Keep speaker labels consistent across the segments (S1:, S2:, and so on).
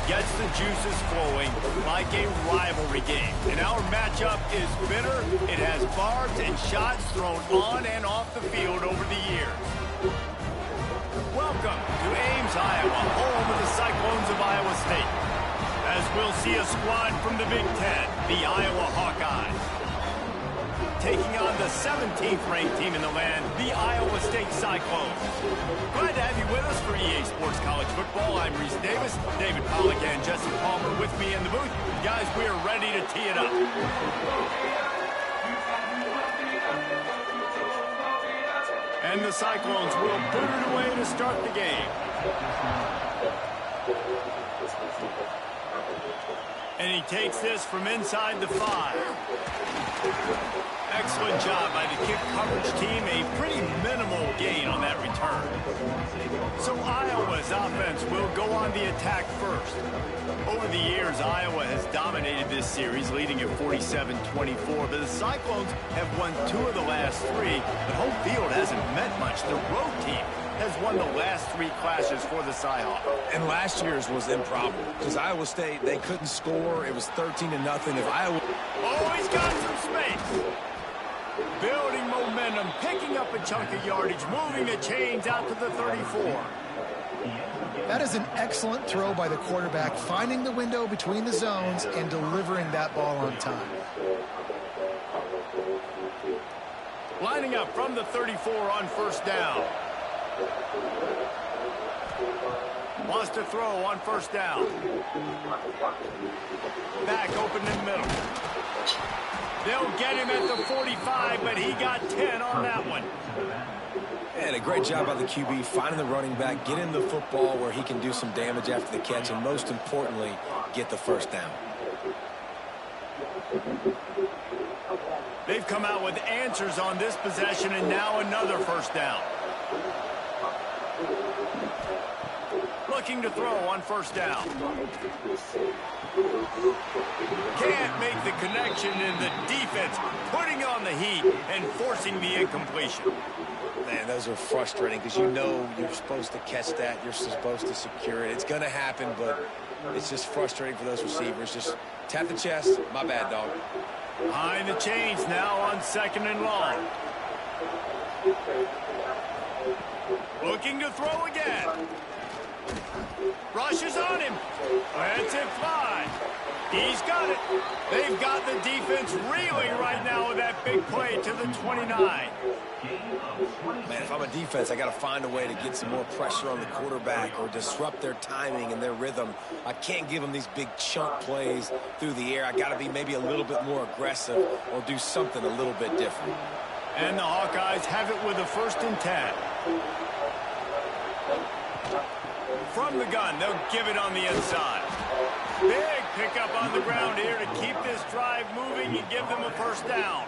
S1: gets the juices flowing like a rivalry game. And our matchup is bitter. It has barbs and shots thrown on and off the field over the years. Welcome to Ames, Iowa, home of the Cyclones of Iowa State. As we'll see a squad from the Big Ten, the Iowa Hawkeyes. Taking on the 17th ranked team in the land, the Iowa State Cyclones. Glad to have you with us for EA Sports College Football. I'm Reese Davis, David Pollack and Jesse Palmer with me in the booth. Guys, we are ready to tee it up. And the Cyclones will put it away to start the game. And he takes this from inside the 5. Excellent job by the kick coverage team. A pretty minimal gain on that return. So Iowa's offense will go on the attack first. Over the years, Iowa has dominated this series, leading at 47-24. But the Cyclones have won 2 of the last 3, but home field hasn't meant much. The road team has won the last 3 clashes for the Cyhawks.
S2: And last year's was improbable because Iowa State, they couldn't score. It was 13-0. If Iowa...
S1: Oh, he's got some space. Building momentum, picking up a chunk of yardage, moving the chains out to the 34.
S3: That is an excellent throw by the quarterback, finding the window between the zones and delivering that ball on time.
S1: Lining up from the 34 on first down. Wants to throw on first down. Back open in the middle. They'll get him at the 45, but he got 10 on that one.
S2: And a great job by the QB finding the running back, getting the football where he can do some damage after the catch, and most importantly, get the first down.
S1: They've come out with answers on this possession, and now another first down. Looking to throw on first down. Can't make the connection, and the defense putting on the heat and forcing the incompletion.
S2: Man, those are frustrating because you know you're supposed to catch that. You're supposed to secure it. It's going to happen, but it's just frustrating for those receivers. Just tap the chest. My bad, dog.
S1: Behind the chains now on 2nd and long. Looking to throw again. Rushes on him. Lets it fly. He's got it. They've got the defense reeling right now with that big play to the 29.
S2: Man, if I'm a defense, I got to find a way to get some more pressure on the quarterback or disrupt their timing and their rhythm. I can't give them these big chunk plays through the air. I got to be maybe a little bit more aggressive or do something a little bit different.
S1: And the Hawkeyes have it with a 1st and 10. From the gun, they'll give it on the inside. Big pickup on the ground here to keep this drive moving and give them a first down.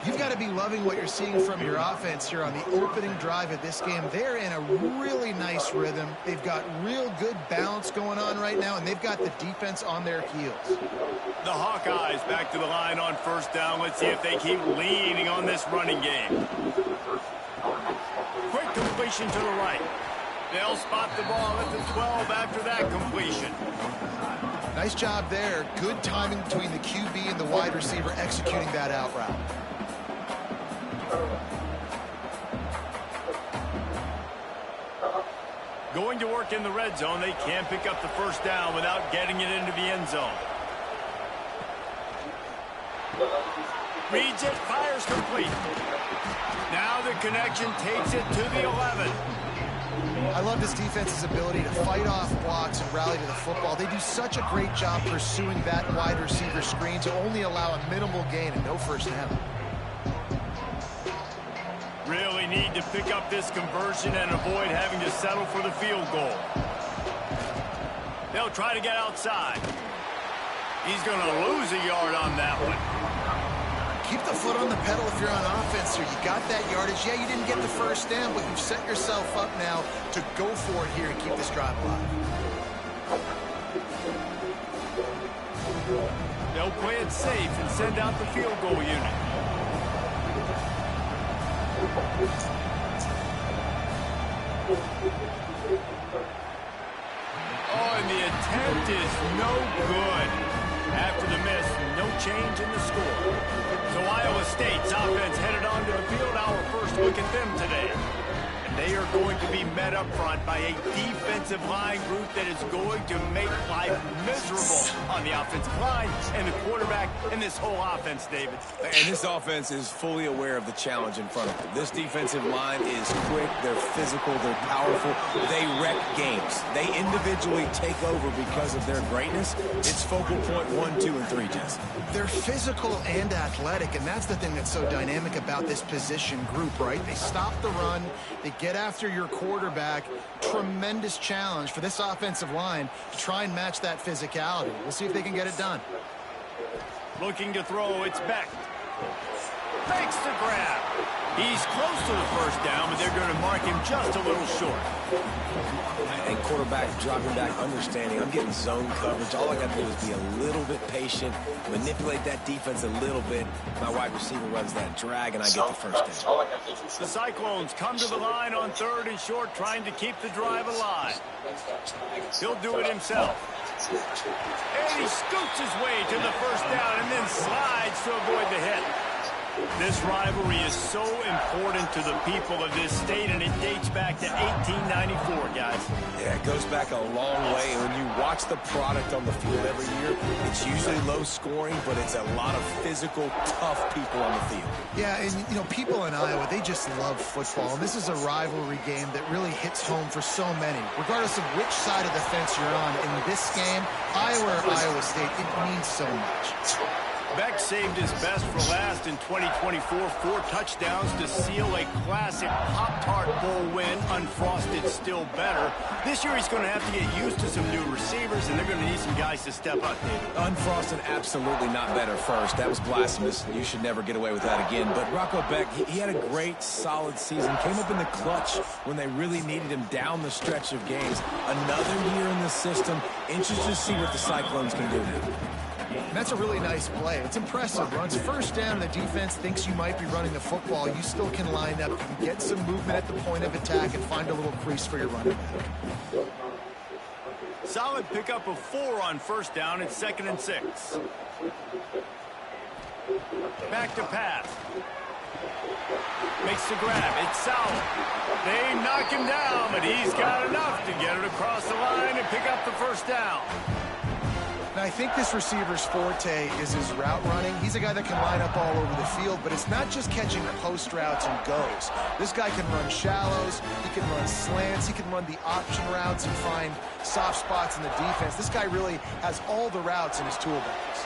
S3: You've got to be loving what you're seeing from your offense here on the opening drive of this game. They're in a really nice rhythm. They've got real good balance going on right now, and they've got the defense on their heels.
S1: The Hawkeyes back to the line on first down. Let's see if they keep leaning on this running game. Quick completion to the right. They'll spot the ball at the 12 after that completion.
S3: Nice job there. Good timing between the QB and the wide receiver executing that out route.
S1: Going to work in the red zone. They can't pick up the first down without getting it into the end zone. Reads it, fires complete. Now the connection takes it to the 11.
S3: I love this defense's ability to fight off blocks and rally to the football. They do such a great job pursuing that wide receiver screen to only allow a minimal gain and no first down.
S1: Really need to pick up this conversion and avoid having to settle for the field goal. They'll try to get outside. He's going to lose a yard on that one.
S3: Keep the foot on the pedal if you're on offense here. You got that yardage. Yeah, you didn't get the first down, but you've set yourself up now to go for it here and keep this drive alive.
S1: They'll play it safe and send out the field goal unit. Oh, and the attempt is no good. After the miss, no change in the score. So Iowa State's offense headed onto the field. Our first look at them today. And they are going to be met up front by a defensive line group that is going to make life miserable on the offensive line and the quarterback and this whole offense, David.
S2: And this offense is fully aware of the challenge in front of them. This defensive line is quick, they're physical, they're powerful, they wreck games. They individually take over because of their greatness. It's focal point 1, 2, and 3, Jesse.
S3: They're physical and athletic, and that's the thing that's so dynamic about this position group, right? They stop the run, they get after your quarterback. Tremendous challenge for this offensive line to try and match that physicality. We'll see if they can get it done.
S1: Looking to throw, it's Beck. Fakes the grab. He's close to the first down, but they're going to mark him just a little short.
S2: And quarterback dropping back, understanding, I'm getting zone coverage. All I got to do is be a little bit patient, manipulate that defense a little bit. My wide receiver runs that drag, and I get the first down.
S1: The Cyclones come to the line on 3rd and short, trying to keep the drive alive. He'll do it himself. And he scoots his way to the first down and then slides to avoid the hit. This rivalry is so important to the people of this state, and it dates back to 1894, guys.
S2: Yeah, it goes back a long way. And when you watch the product on the field every year, it's usually low scoring, but it's a lot of physical, tough people on the field.
S3: Yeah, and, you know, people in Iowa, they just love football. And this is a rivalry game that really hits home for so many. Regardless of which side of the fence you're on, in this game, Iowa or Iowa State, it means so much.
S1: Beck saved his best for last in 2024. 4 touchdowns to seal a classic Pop-Tart Bowl win. Unfrosted still better. This year he's going to have to get used to some new receivers, and they're going to need some guys to step up, David.
S2: Unfrosted, absolutely not better first. That was blasphemous. You should never get away with that again. But Rocco Beck, he had a great, solid season. Came up in the clutch when they really needed him down the stretch of games. Another year in the system. Interested to see what the Cyclones can do now.
S3: And that's a really nice play. It's impressive. Runs first down, the defense thinks you might be running the football. You still can line up. You can get some movement at the point of attack and find a little crease for your running back.
S1: Solid pickup of 4 on first down. It's 2nd and 6. Back to pass. Makes the grab. It's solid. They knock him down, but he's got enough to get it across the line and pick up the first down.
S3: Now, I think this receiver's forte is his route running. He's a guy that can line up all over the field, but it's not just catching post routes and goes. This guy can run shallows, he can run slants, he can run the option routes and find soft spots in the defense. This guy really has all the routes in his toolbox.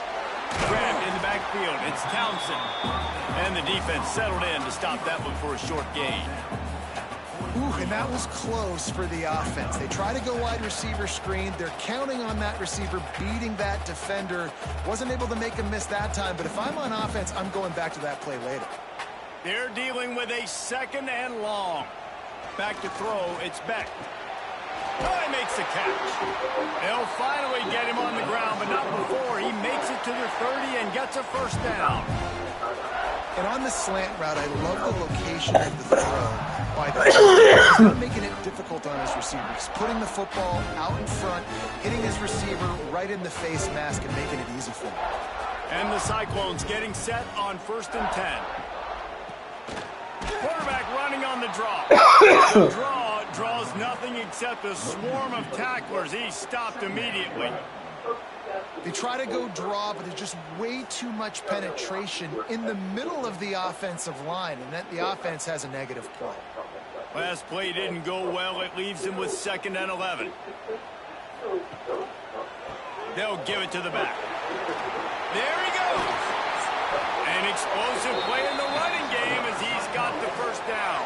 S1: Grabbed in the backfield, it's Townsend. And the defense settled in to stop that one for a short gain.
S3: Ooh, and that was close for the offense. They try to go wide receiver screen. They're counting on that receiver beating that defender. Wasn't able to make him miss that time, but if I'm on offense, I'm going back to that play later.
S1: They're dealing with a 2nd and long. Back to throw, it's Beck. Oh, he makes the catch. They'll finally get him on the ground, but not before. He makes it to the 30 and gets a first down.
S3: And on the slant route, I love the location of the throw. He's not making it difficult on his receiver. He's putting the football out in front, hitting his receiver right in the face mask and making it easy for him.
S1: And the Cyclones getting set on 1st and 10. Quarterback running on the draw. The draw draws nothing except a swarm of tacklers. He's stopped immediately.
S3: They try to go draw, but there's just way too much penetration in the middle of the offensive line, and that the offense has a negative play.
S1: Last play didn't go well. It leaves him with 2nd and 11. They'll give it to the back. There he goes. An explosive play in the running game as he's got the first down.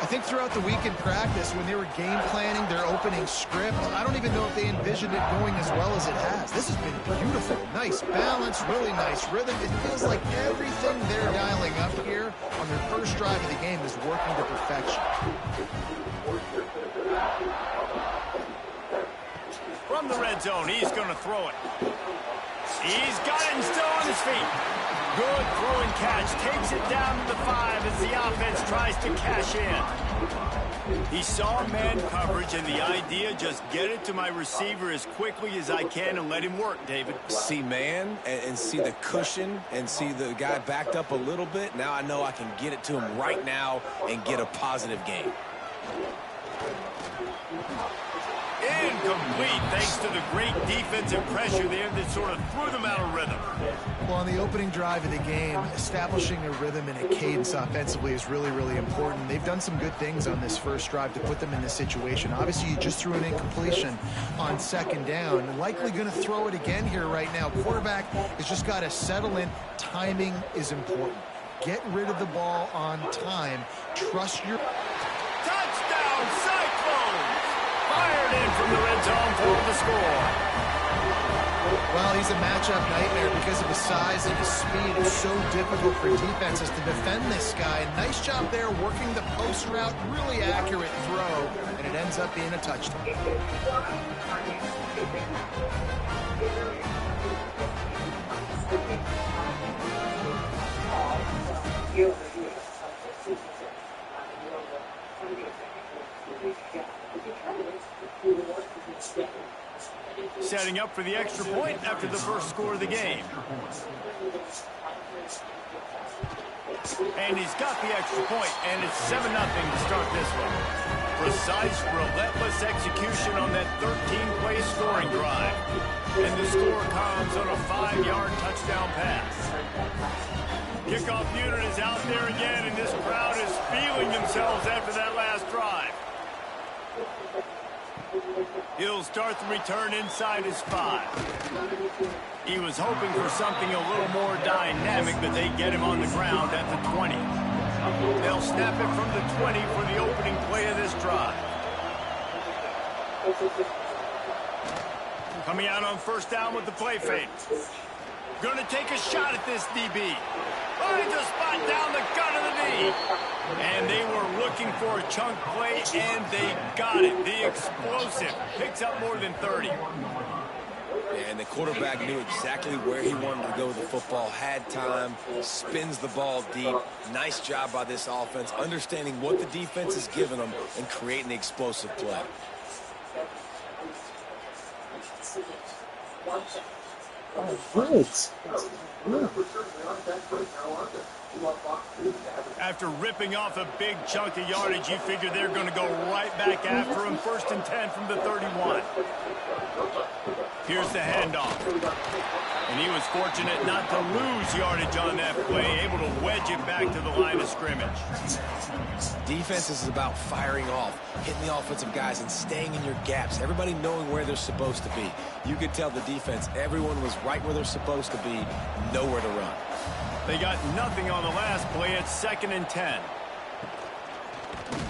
S3: I think throughout the week in practice, when they were game planning their opening script, I don't even know if they envisioned it going as well as it has. This has been beautiful. Nice balance, really nice rhythm. It feels like everything they're dialing up here on their first drive of the game is working to perfection.
S1: From the red zone, he's going to throw it. He's got it and still on his feet. Good throw and catch. Takes it down to the 5 as the offense tries to cash in. He saw man coverage, and the idea, just get it to my receiver as quickly as I can and let him work, David.
S2: See man and see the cushion and see the guy backed up a little bit. Now I know I can get it to him right now and get a positive gain.
S1: Incomplete, thanks to the great defensive pressure there that sort of threw them out of rhythm.
S3: Well, on the opening drive of the game, establishing a rhythm and a cadence offensively is really, really important. They've done some good things on this first drive to put them in this situation. Obviously, you just threw an incompletion on second down. Likely going to throw it again here right now. Quarterback has just got to settle in. Timing is important. Get rid of the ball on time. Trust your...
S1: Touchdown, Cyclones! Fired in from the red zone for the score.
S3: Well, he's a matchup nightmare because of his size and his speed. It's so difficult for defenses to defend this guy. Nice job there working the post route. Really accurate throw, and it ends up being a touchdown.
S1: Setting up for the extra point after the first score of the game. And he's got the extra point, and it's 7-0 to start this one. Precise, relentless execution on that 13-play scoring drive. And the score comes on a 5-yard touchdown pass. Kickoff unit is out there again, and this crowd is feeling themselves after that last drive. He'll start the return inside his 5. He was hoping for something a little more dynamic, but they get him on the ground at the 20. They'll snap it from the 20 for the opening play of this drive. Coming out on first down with the play fake. Going to take a shot at this DB. Finds a spot down the gut of the knee. And they were looking for a chunk play, and they got it. The explosive picks up more than 30.
S2: And the quarterback knew exactly where he wanted to go with the football, had time, spins the ball deep. Nice job by this offense, understanding what the defense is giving them and creating the explosive play.
S4: Oh, good.
S1: After ripping off a big chunk of yardage, you figure they're going to go right back after him. 1st and 10 from the 31. Here's the handoff. And he was fortunate not to lose yardage on that play, able to wedge it back to the line of scrimmage.
S2: Defense is about firing off, hitting the offensive guys and staying in your gaps, everybody knowing where they're supposed to be. You could tell the defense, everyone was right where they're supposed to be, nowhere to run.
S1: They got nothing on the last play. It's 2nd and 10.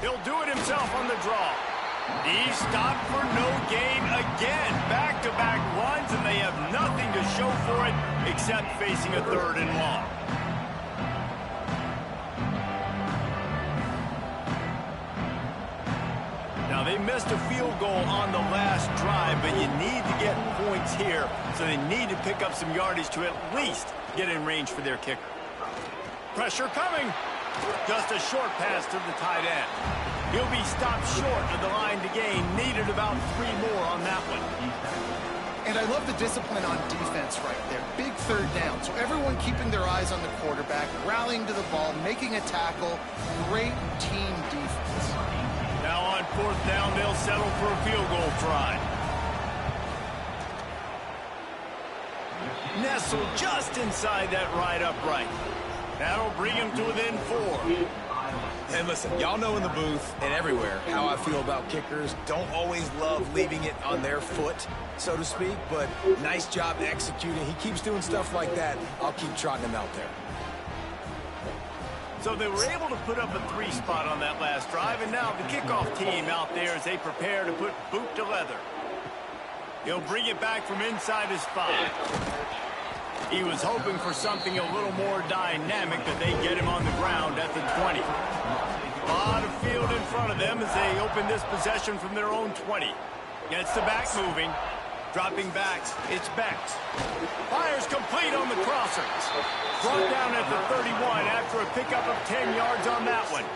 S1: He'll do it himself on the draw. He stopped for no gain again. Back-to-back runs, and they have nothing to show for it except facing a 3rd and long. Now, they missed a field goal on the last drive, but you need to get points here, so they need to pick up some yardage to at least get in range for their kicker. Pressure coming. Just a short pass to the tight end. He'll be stopped short of the line to gain. Needed about 3 more on that one.
S3: And I love the discipline on defense right there. Big 3rd down. So everyone keeping their eyes on the quarterback, rallying to the ball, making a tackle. Great team defense.
S1: Now on 4th down, they'll settle for a field goal try. Nestled just inside that right upright. That'll bring him to within 4.
S2: And listen, y'all know in the booth and everywhere how I feel about kickers. Don't always love leaving it on their foot, so to speak, but nice job executing. He keeps doing stuff like that. I'll keep trotting him out there.
S1: So they were able to put up a 3 spot on that last drive, and now the kickoff team out there as they prepare to put boot to leather. He'll bring it back from inside his 5. He was hoping for something a little more dynamic, but they get him on the ground at the 20. A lot of field in front of them as they open this possession from their own 20. Gets the back moving. Dropping back, it's Bex. Fires complete on the crosser. Brought down at the 31 after a pickup of 10 yards on that one.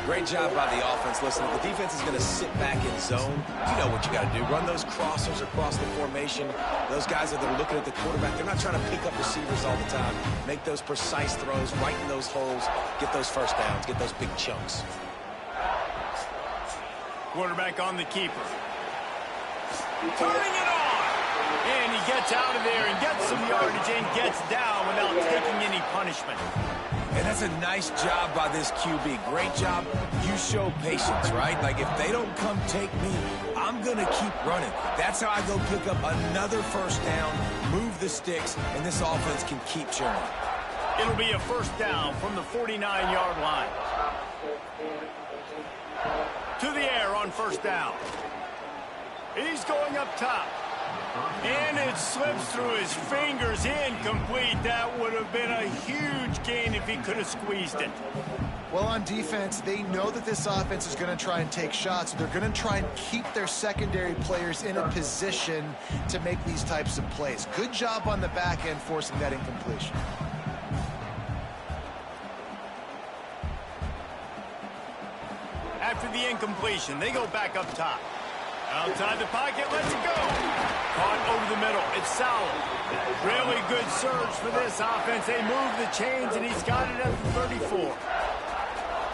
S2: Great job by the offense. Listen, if the defense is going to sit back in zone, you know what you got to do. Run those crossers across the formation. Those guys that are looking at the quarterback, they're not trying to pick up receivers all the time. Make those precise throws, right in those holes, get those first downs, get those big chunks.
S1: Quarterback on the keeper. Turning it on. And he gets out of there and gets some yardage and gets down without taking any punishment.
S2: And that's a nice job by this QB. Great job. You show patience, right? Like, if they don't come take me, I'm going to keep running. That's how I go pick up another first down, move the sticks, and this offense can keep churning.
S1: It'll be a first down from the 49-yard line. To the air on first down. He's going up top. And it slips through his fingers, incomplete. That would have been a huge gain if he could have squeezed it.
S3: Well, on defense, they know that this offense is going to try and take shots. They're going to try and keep their secondary players in a position to make these types of plays. Good job on the back end forcing that incompletion.
S1: After the incompletion, they go back up top. Outside the pocket, let's go. Caught over the middle. It's Sauer. Really good surge for this offense. They move the chains, and he's got it at the 34.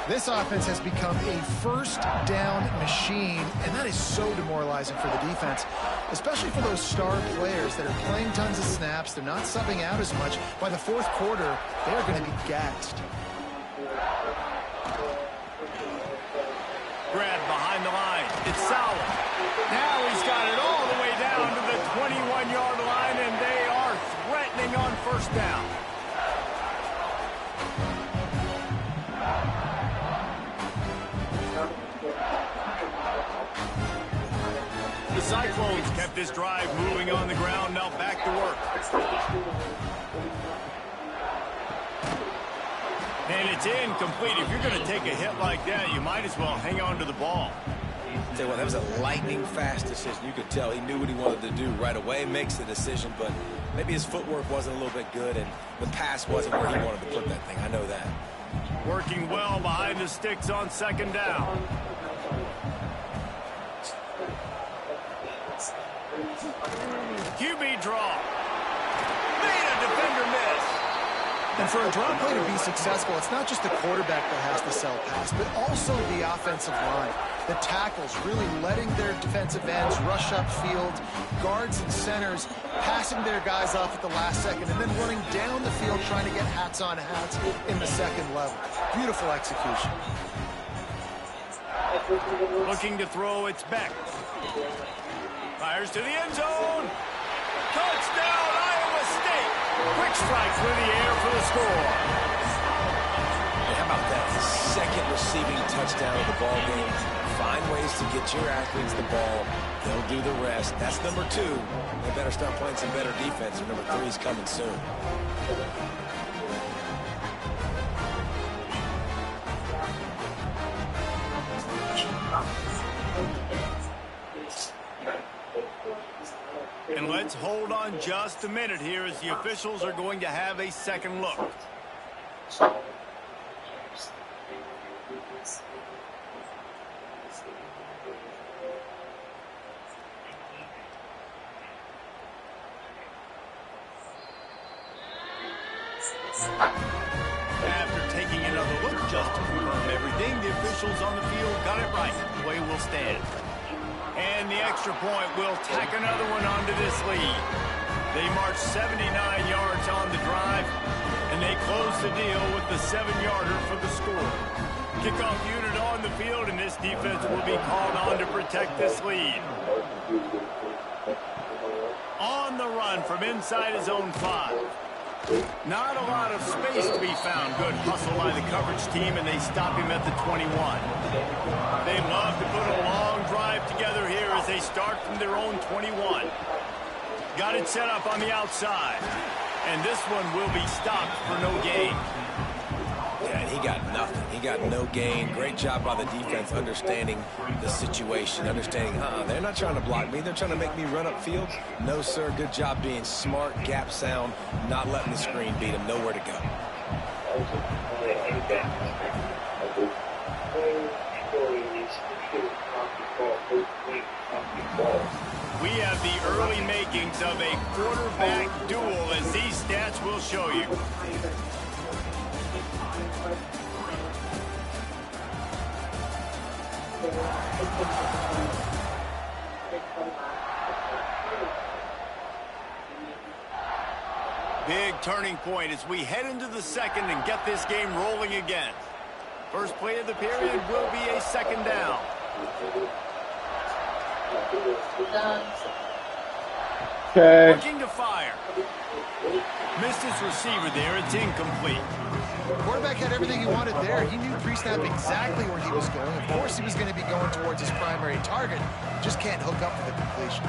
S3: This offense has become a first down machine, and that is so demoralizing for the defense, especially for those star players that are playing tons of snaps. They're not subbing out as much. By the fourth quarter, they're going to be gassed.
S1: Grab behind the line. It's Sauer. Now he's got it all the way down to the 21-yard line, and they are threatening on first down. The Cyclones kept this drive moving on the ground. Now back to work. And it's incomplete. If you're going to take a hit like that, you might as well hang on to the ball.
S2: Tell you what, that was a lightning-fast decision. You could tell he knew what he wanted to do right away, makes the decision, but maybe his footwork wasn't a little bit good, and the pass wasn't where he wanted to put that thing. I know that.
S1: Working well behind the sticks on second down. QB draw. Made a defender miss.
S3: And for a draw play to be successful, it's not just the quarterback that has to sell pass, but also the offensive line. The tackles really letting their defensive ends rush upfield, guards and centers passing their guys off at the last second, and then running down the field trying to get hats on hats in the second level. Beautiful execution.
S1: Looking to throw, it's Beck. Fires to the end zone. Touchdown, Iowa State. Quick strike through the air for the score.
S2: Hey, how about that? The second receiving touchdown of the ball game. Find ways to get your athletes the ball. They'll do the rest. That's number 2. They better start playing some better defense, or number 3 is coming soon.
S1: And let's hold on just a minute here as the officials are going to have a second look. After taking another look just to confirm everything, the officials on the field got it right. Play will stand. And the extra point will tack another one onto this lead. They march 79 yards on the drive, and they close the deal with the 7-yarder for the score. Kickoff unit on the field, and this defense will be called on to protect this lead. On the run from inside his own 5. Not a lot of space to be found. Good hustle by the coverage team, and they stop him at the 21. They love to put a long drive together here as they start from their own 21. Got it set up on the outside. And this one will be stopped for no gain.
S2: Yeah, and he got nothing. He got no gain. Great job by the defense understanding the situation, understanding, they're not trying to block me. They're trying to make me run upfield. No, sir. Good job being smart, gap sound, not letting the screen beat him. Nowhere to go.
S1: makings of a quarterback duel, as these stats will show you. Big turning point as we head into the second and get this game rolling again. First play of the period will be a second down.
S4: Okay.
S1: Looking to fire. Missed his receiver there. It's incomplete.
S3: Quarterback had everything he wanted there. He knew pre-snap exactly where he was going. Of course he was going to be going towards his primary target. Just can't hook up for the completion.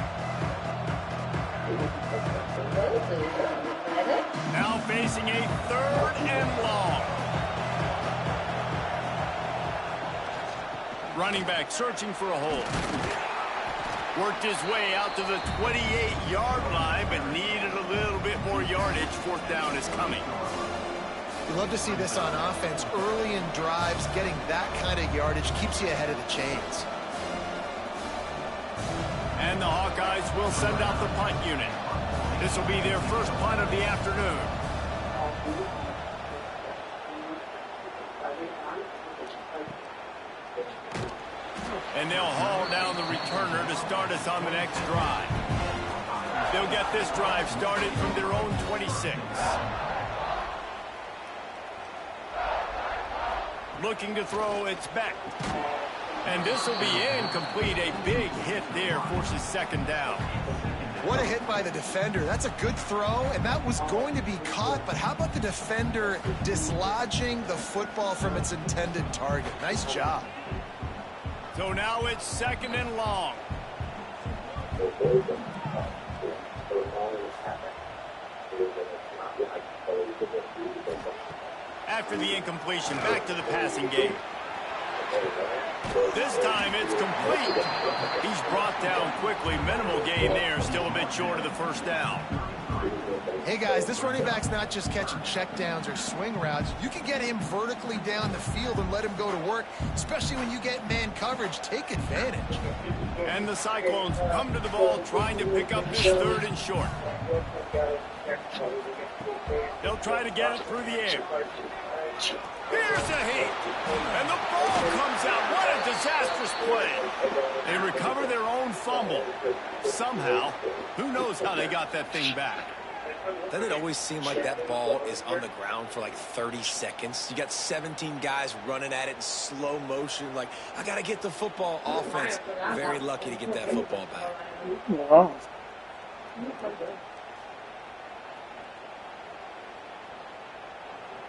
S1: Now facing a third and long. Running back searching for a hole. Worked his way out to the 28-yard line, but needed a little bit more yardage. Fourth down is coming.
S3: You love to see this on offense. Early in drives, getting that kind of yardage keeps you ahead of the chains.
S1: And the Hawkeyes will send out the punt unit. This will be their first punt of the afternoon. And they'll haul down the returner to start us on the next drive. They'll get this drive started from their own 26. Looking to throw, it's back. And this will be incomplete. A big hit there forces second down.
S3: What a hit by the defender. That's a good throw, and that was going to be caught, but how about the defender dislodging the football from its intended target? Nice job.
S1: So now it's second and long. After the incompletion, back to the passing game. This time it's complete. He's brought down quickly. Minimal gain there. Still a bit short of the first down.
S3: Hey, guys, this running back's not just catching checkdowns or swing routes. You can get him vertically down the field and let him go to work, especially when you get man coverage. Take advantage.
S1: And the Cyclones come to the ball trying to pick up this third and short. They'll try to get it through the air. Here's a hit. And the ball comes out. What a disastrous play. They recover their own fumble. Somehow, who knows how they got that thing back.
S2: Doesn't it always seem like that ball is on the ground for like 30 seconds? You got 17 guys running at it in slow motion. Like, I got to get the football. Offense, very lucky to get that football back.
S4: Wow.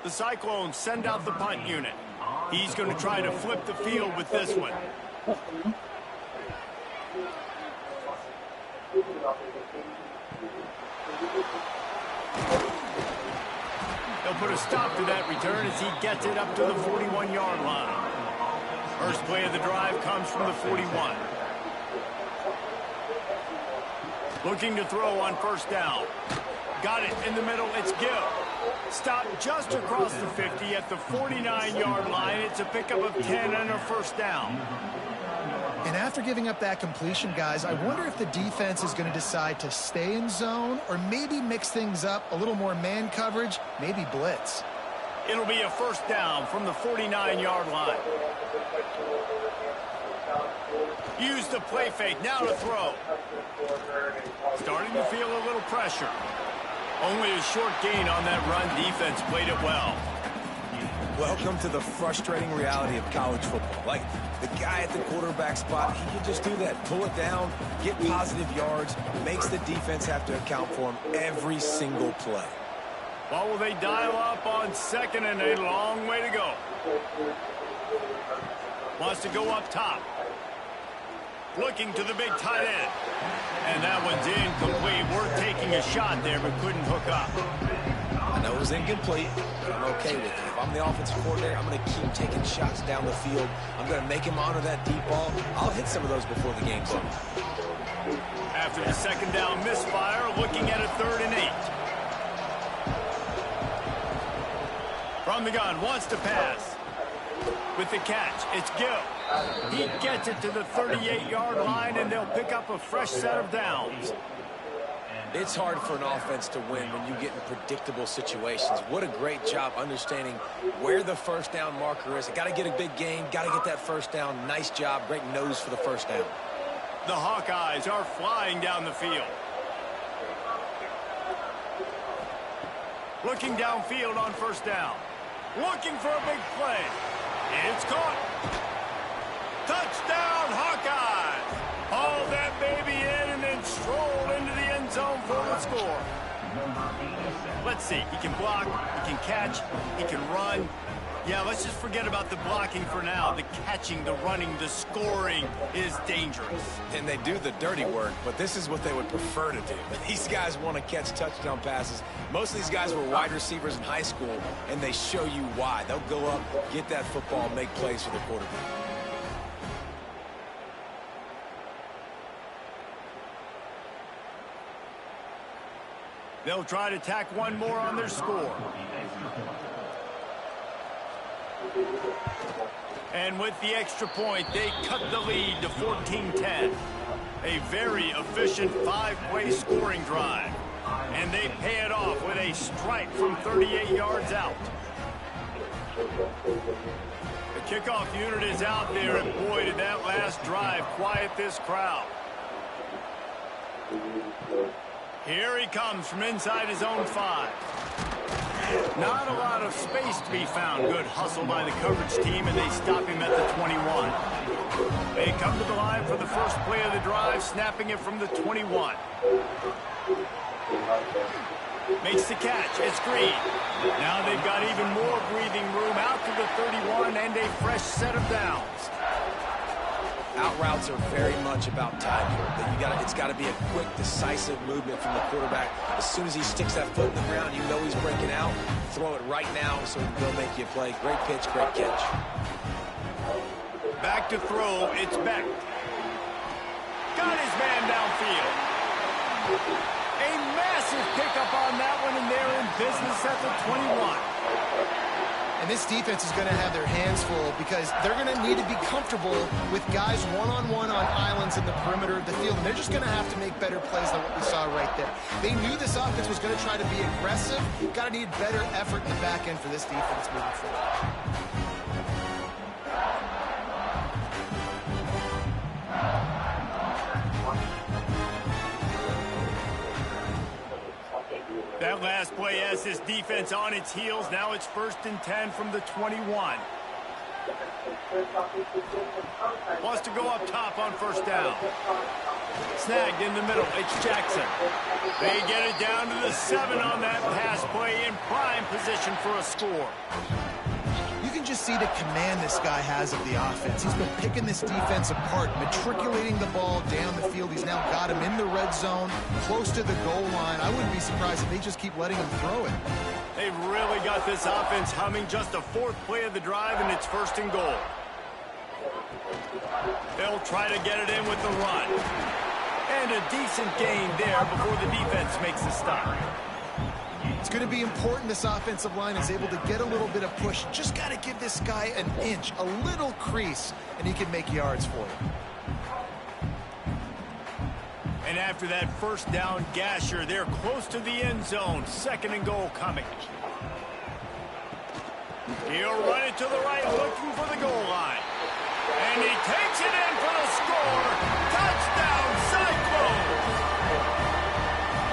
S1: The Cyclones send out the punt unit. He's going to try to flip the field with this one. They'll put a stop to that return as he gets it up to the 41-yard line. First play of the drive comes from the 41. Looking to throw on first down. Got it in the middle. It's Gill. Stopped just across the 50 at the 49-yard line. It's a pickup of 10 and a first down.
S3: And after giving up that completion, guys, I wonder if the defense is going to decide to stay in zone or maybe mix things up, a little more man coverage, maybe blitz.
S1: It'll be a first down from the 49-yard line. Use the play fake. Now to throw. Starting to feel a little pressure. Only a short gain on that run. Defense played it well.
S2: Welcome to the frustrating reality of college football. Like, the guy at the quarterback spot, he can just do that. Pull it down, get positive yards, makes the defense have to account for him every single play.
S1: Well, will they dial up on second and a long way to go? Wants to go up top. Looking to the big tight end. And that one's incomplete. We're taking a shot there, but couldn't hook up.
S2: I know it was incomplete, but I'm okay with it. If I'm the offensive coordinator, I'm going to keep taking shots down the field. I'm going to make him honor that deep ball. I'll hit some of those before the game's over.
S1: After the second down misfire, looking at a 3rd and 8. From the gun, wants to pass. With the catch, it's Gill. He gets it to the 38-yard line, and they'll pick up a fresh set of downs.
S2: It's hard for an offense to win when you get in predictable situations. What a great job understanding where the first down marker is. Got to get a big gain, got to get that first down. Nice job, great nose for the first down.
S1: The Hawkeyes are flying down the field. Looking downfield on first down. Looking for a big play. It's caught. Touchdown, Hawkeyes! Haul that baby in and then stroll into the end zone for the score. Let's see. He can block, he can catch, he can run. Yeah, let's just forget about the blocking for now. The catching, the running, the scoring is dangerous.
S2: And they do the dirty work, but this is what they would prefer to do. These guys want to catch touchdown passes. Most of these guys were wide receivers in high school, and they show you why. They'll go up, get that football, make plays for the quarterback.
S1: They'll try to tack one more on their score. And with the extra point, they cut the lead to 14-10. A very efficient five-play scoring drive. And they pay it off with a strike from 38 yards out. The kickoff unit is out there, and boy, did that last drive quiet this crowd. Here he comes from inside his own 5. Not a lot of space to be found. Good hustle by the coverage team, and they stop him at the 21. They come to the line for the first play of the drive, snapping it from the 21. Makes the catch. It's Green. Now they've got even more breathing room out to the 31 and a fresh set of downs.
S2: Out routes are very much about timing. It's got to be a quick, decisive movement from the quarterback. As soon as he sticks that foot in the ground, you know he's breaking out. Throw it right now so they'll make you a play. Great pitch, great catch.
S1: Back to throw. It's Beck. Got his man downfield. A massive pickup on that one, and they're in business at the 21.
S3: And this defense is going to have their hands full because they're going to need to be comfortable with guys one-on-one on islands in the perimeter of the field. And they're just going to have to make better plays than what we saw right there. They knew this offense was going to try to be aggressive. Got to need better effort in the back end for this defense moving forward.
S1: That last play has this defense on its heels. Now it's 1st and 10 from the 21. Wants to go up top on first down. Snagged in the middle. It's Jackson. They get it down to the 7 on that pass play, in prime position for a score.
S3: You can just see the command this guy has of the offense. He's been picking this defense apart, matriculating the ball down the field. He's now got him in the red zone, close to the goal line. I wouldn't be surprised if they just keep letting him throw it.
S1: They've really got this offense humming. Just a 4th play of the drive, and it's 1st and goal. They'll try to get it in with the run. And a decent gain there before the defense makes a stop.
S3: It's going to be important this offensive line is able to get a little bit of push. Just got to give this guy an inch, a little crease, and he can make yards for you.
S1: And after that first down gasher, they're close to the end zone. 2nd and goal coming. He'll run it to the right, looking for the goal line. And he takes it in for the score. Touchdown, Cyclones!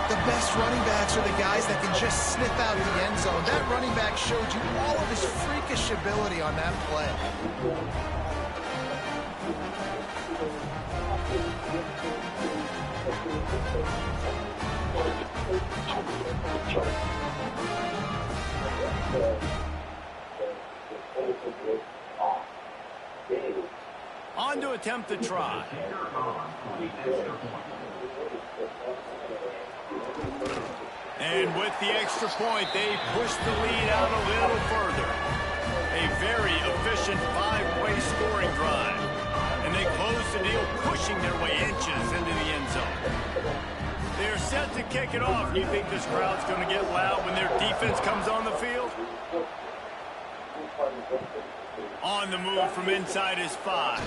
S3: The best running backs are the guys that can just sniff out the end zone. That running back showed you all of his freakish ability on that play.
S1: On to attempt the try. And with the extra point, they push the lead out a little further. A very efficient 5-play scoring drive. And they close the deal, pushing their way inches into the end zone. They're set to kick it off. You think this crowd's going to get loud when their defense comes on the field? On the move from inside his 5.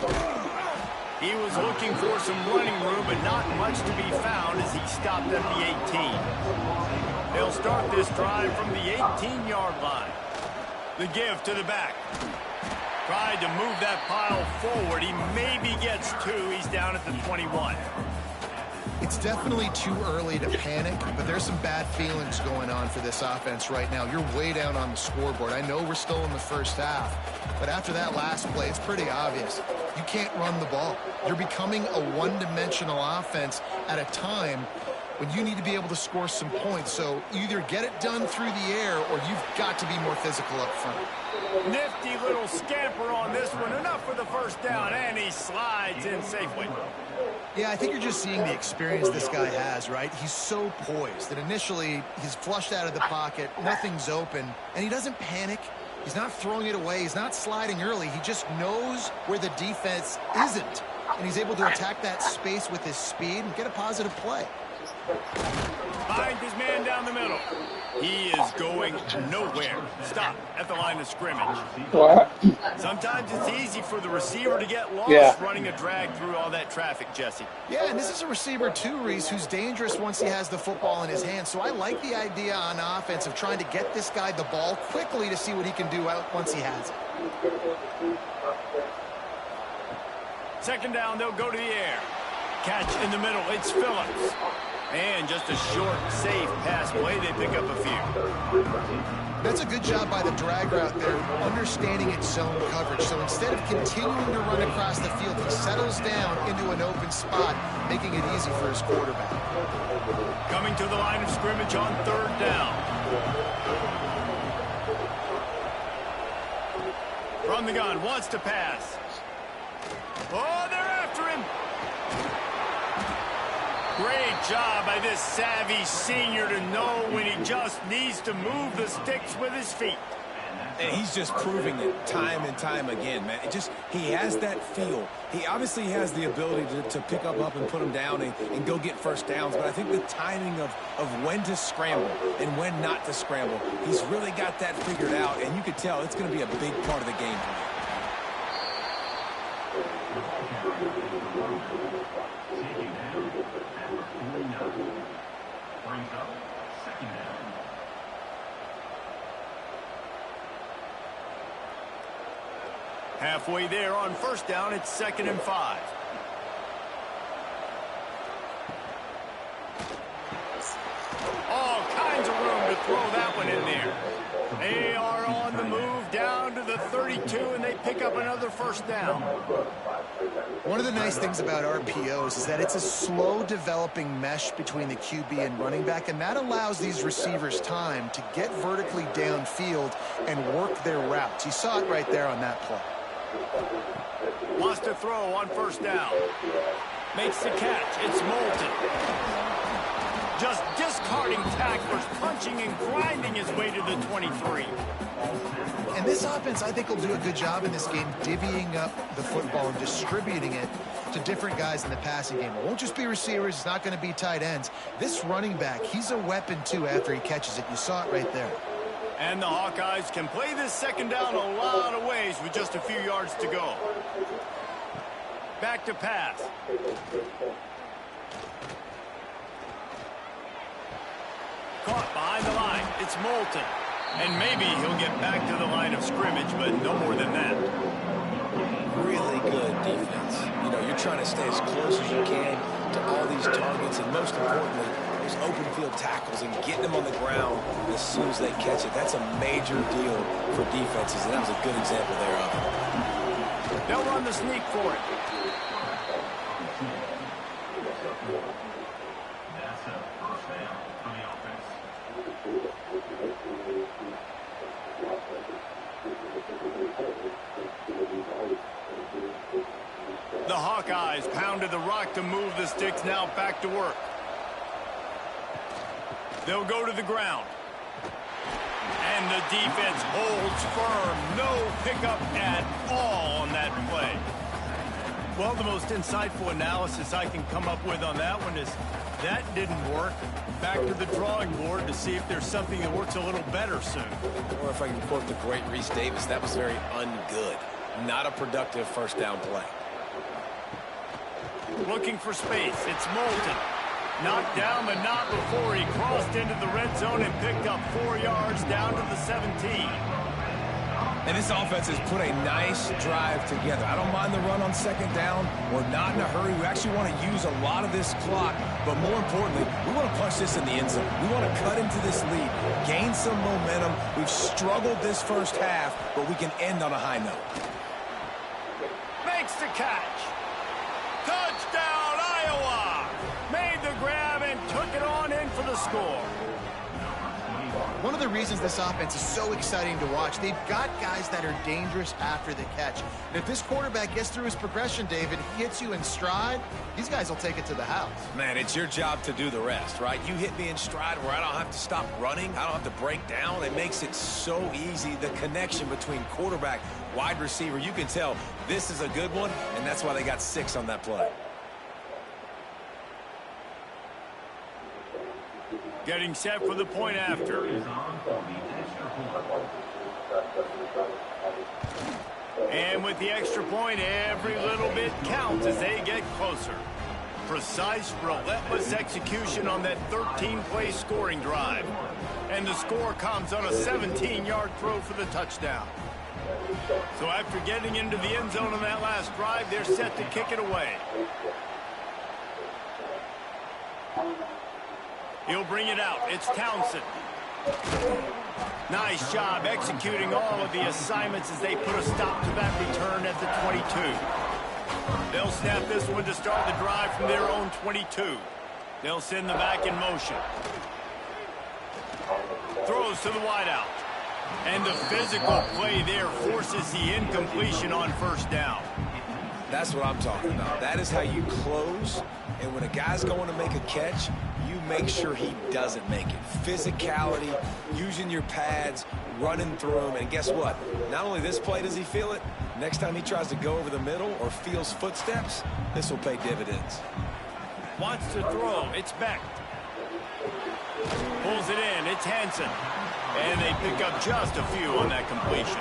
S1: He was looking for some running room, but not much to be found as he stopped at the 18. They'll start this drive from the 18-yard line. The give to the back. Tried to move that pile forward. He maybe gets 2. He's down at the 21.
S3: It's definitely too early to panic, but there's some bad feelings going on for this offense right now. You're way down on the scoreboard. I know we're still in the first half, but after that last play, it's pretty obvious. You can't run the ball. You're becoming a one-dimensional offense at a time when you need to be able to score some points. So either get it done through the air or you've got to be more physical up front.
S1: Nifty little scamper on this one. Enough for the first down, and he slides in safely.
S3: Yeah, I think you're just seeing the experience this guy has, right? He's so poised that initially he's flushed out of the pocket, nothing's open, and he doesn't panic. He's not throwing it away. He's not sliding early. He just knows where the defense isn't, and he's able to attack that space with his speed and get a positive play.
S1: Finds his man down the middle. He is going nowhere. Stop at the line of scrimmage.
S4: What?
S1: Sometimes it's easy for the receiver to get lost running a drag through all that traffic, Jesse.
S3: Yeah, and this is a receiver too, Reese, who's dangerous once he has the football in his hands. So I like the idea on offense of trying to get this guy the ball quickly to see what he can do out once he has it.
S1: Second down, they'll go to the air. Catch in the middle, it's Phillips. And just a short, safe pass play, they pick up a few.
S3: That's a good job by the drag route there, understanding its zone coverage. So instead of continuing to run across the field, he settles down into an open spot, making it easy for his quarterback.
S1: Coming to the line of scrimmage on third down. From the gun, wants to pass. Oh, they're after him. Great job by this savvy senior to know when he just needs to move the sticks with his feet.
S2: And he's just proving it time and time again, man. He has that feel. He obviously has the ability to pick up and put him down and go get first downs. But I think the timing of when to scramble and when not to scramble, he's really got that figured out. And you could tell it's going to be a big part of the game plan.
S1: Halfway there on first down, it's 2nd and 5. All kinds of room to throw that one in there. They are on the move down to the 32, and they pick up another first down.
S3: One of the nice things about RPOs is that it's a slow developing mesh between the QB and running back, and that allows these receivers time to get vertically downfield and work their routes. You saw it right there on that play.
S1: Wants to throw on first down. Makes the catch. It's Moulton. Just discarding tacklers, punching and grinding his way to the 23.
S3: And this offense, I think, will do a good job in this game divvying up the football and distributing it to different guys in the passing game. It won't just be receivers. It's not going to be tight ends. This running back, he's a weapon, too, after he catches it. You saw it right there.
S1: And the Hawkeyes can play this second down a lot of ways with just a few yards to go. Back to pass. Caught behind the line. It's Moulton. And maybe he'll get back to the line of scrimmage, but no more than that.
S2: Really good defense. You know, you're trying to stay as close as you can to all these targets, and most importantly, those open field tackles and getting them on the ground as soon as they catch it. That's a major deal for defenses, and that was a good example there of it.
S1: They'll run the sneak for it.
S5: That's a first down for the offense.
S1: The Hawkeyes pounded the rock to move the sticks, now back to work. They'll go to the ground. And the defense holds firm. No pickup at all on that play. Well, the most insightful analysis I can come up with on that one is that didn't work. Back to the drawing board to see if there's something that works a little better soon.
S2: Or if I can quote the great Reese Davis, that was very ungood. Not a productive first down play.
S1: Looking for space. It's Moulton. Knocked down, but not before he crossed into the red zone and picked up 4 yards down to the 17.
S2: And this offense has put a nice drive together. I don't mind the run on second down. We're not in a hurry. We actually want to use a lot of this clock, but more importantly, we want to punch this in the end zone. We want to cut into this lead, gain some momentum. We've struggled this first half, but we can end on a high note.
S1: Makes the catch. Touchdown, Iowa! Made the grab and took it on in for the score.
S3: One of the reasons this offense is so exciting to watch, they've got guys that are dangerous after the catch. And if this quarterback gets through his progression, David, hits you in stride, these guys will take it to the house.
S2: Man, it's your job to do the rest, right? You hit me in stride where I don't have to stop running. I don't have to break down. It makes it so easy. The connection between quarterback, wide receiver, you can tell this is a good one, and that's why they got 6 on that play.
S1: Getting set for the point after. And with the extra point, every little bit counts as they get closer. Precise, relentless execution on that 13-play scoring drive. And the score comes on a 17-yard throw for the touchdown. So after getting into the end zone on that last drive, they're set to kick it away. He'll bring it out. It's Townsend. Nice job executing all of the assignments as they put a stop to that return at the 22. They'll snap this one to start the drive from their own 22. They'll send the back in motion. Throws to the wideout. And the physical play there forces the incompletion on first down.
S2: That's what I'm talking about. That is how you close. And when a guy's going to make a catch, you make sure he doesn't make it. Physicality, using your pads, running through them. And guess what? Not only this play does he feel it, next time he tries to go over the middle or feels footsteps, this will pay dividends.
S1: Wants to throw. It's Beck. Pulls it in. It's Hansen. And they pick up just a few on that completion.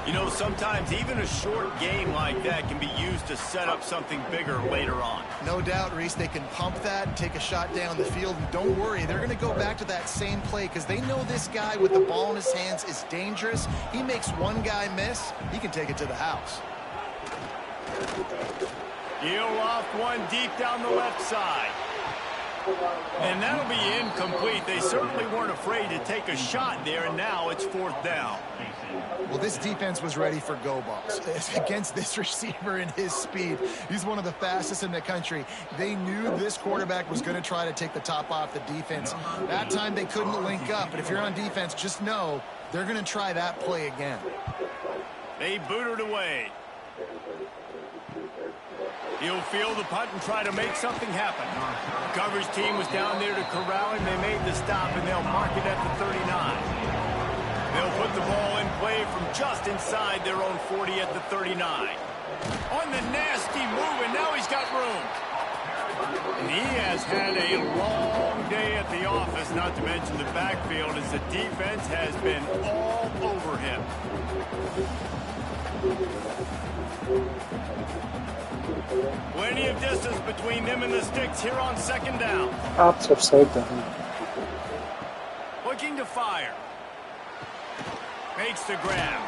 S1: You know, sometimes even a short game like that can be used to set up something bigger later on.
S3: No doubt, Reese, they can pump that and take a shot down the field. And don't worry, they're going to go back to that same play because they know this guy with the ball in his hands is dangerous. He makes one guy miss, he can take it to the house.
S1: He'll loft one deep down the left side. And that'll be incomplete. They certainly weren't afraid to take a shot there, and now it's 4th down.
S3: Well, this defense was ready for go balls against this receiver and his speed. He's one of the fastest in the country. They knew this quarterback was going to try to take the top off the defense. That time they couldn't link up, but if you're on defense, just know they're going to try that play again.
S1: They boot it away. He'll field the punt and try to make something happen. The coverage team was down there to corral him. They made the stop, and they'll mark it at the 39. They'll put the ball in play from just inside their own 40 at the 39. On the nasty move, and now he's got room. And he has had a long day at the office, not to mention the backfield, as the defense has been all over him. Plenty of distance between them and the sticks here on 2nd down.
S4: Out upside down.
S1: Looking to fire. Makes the grab.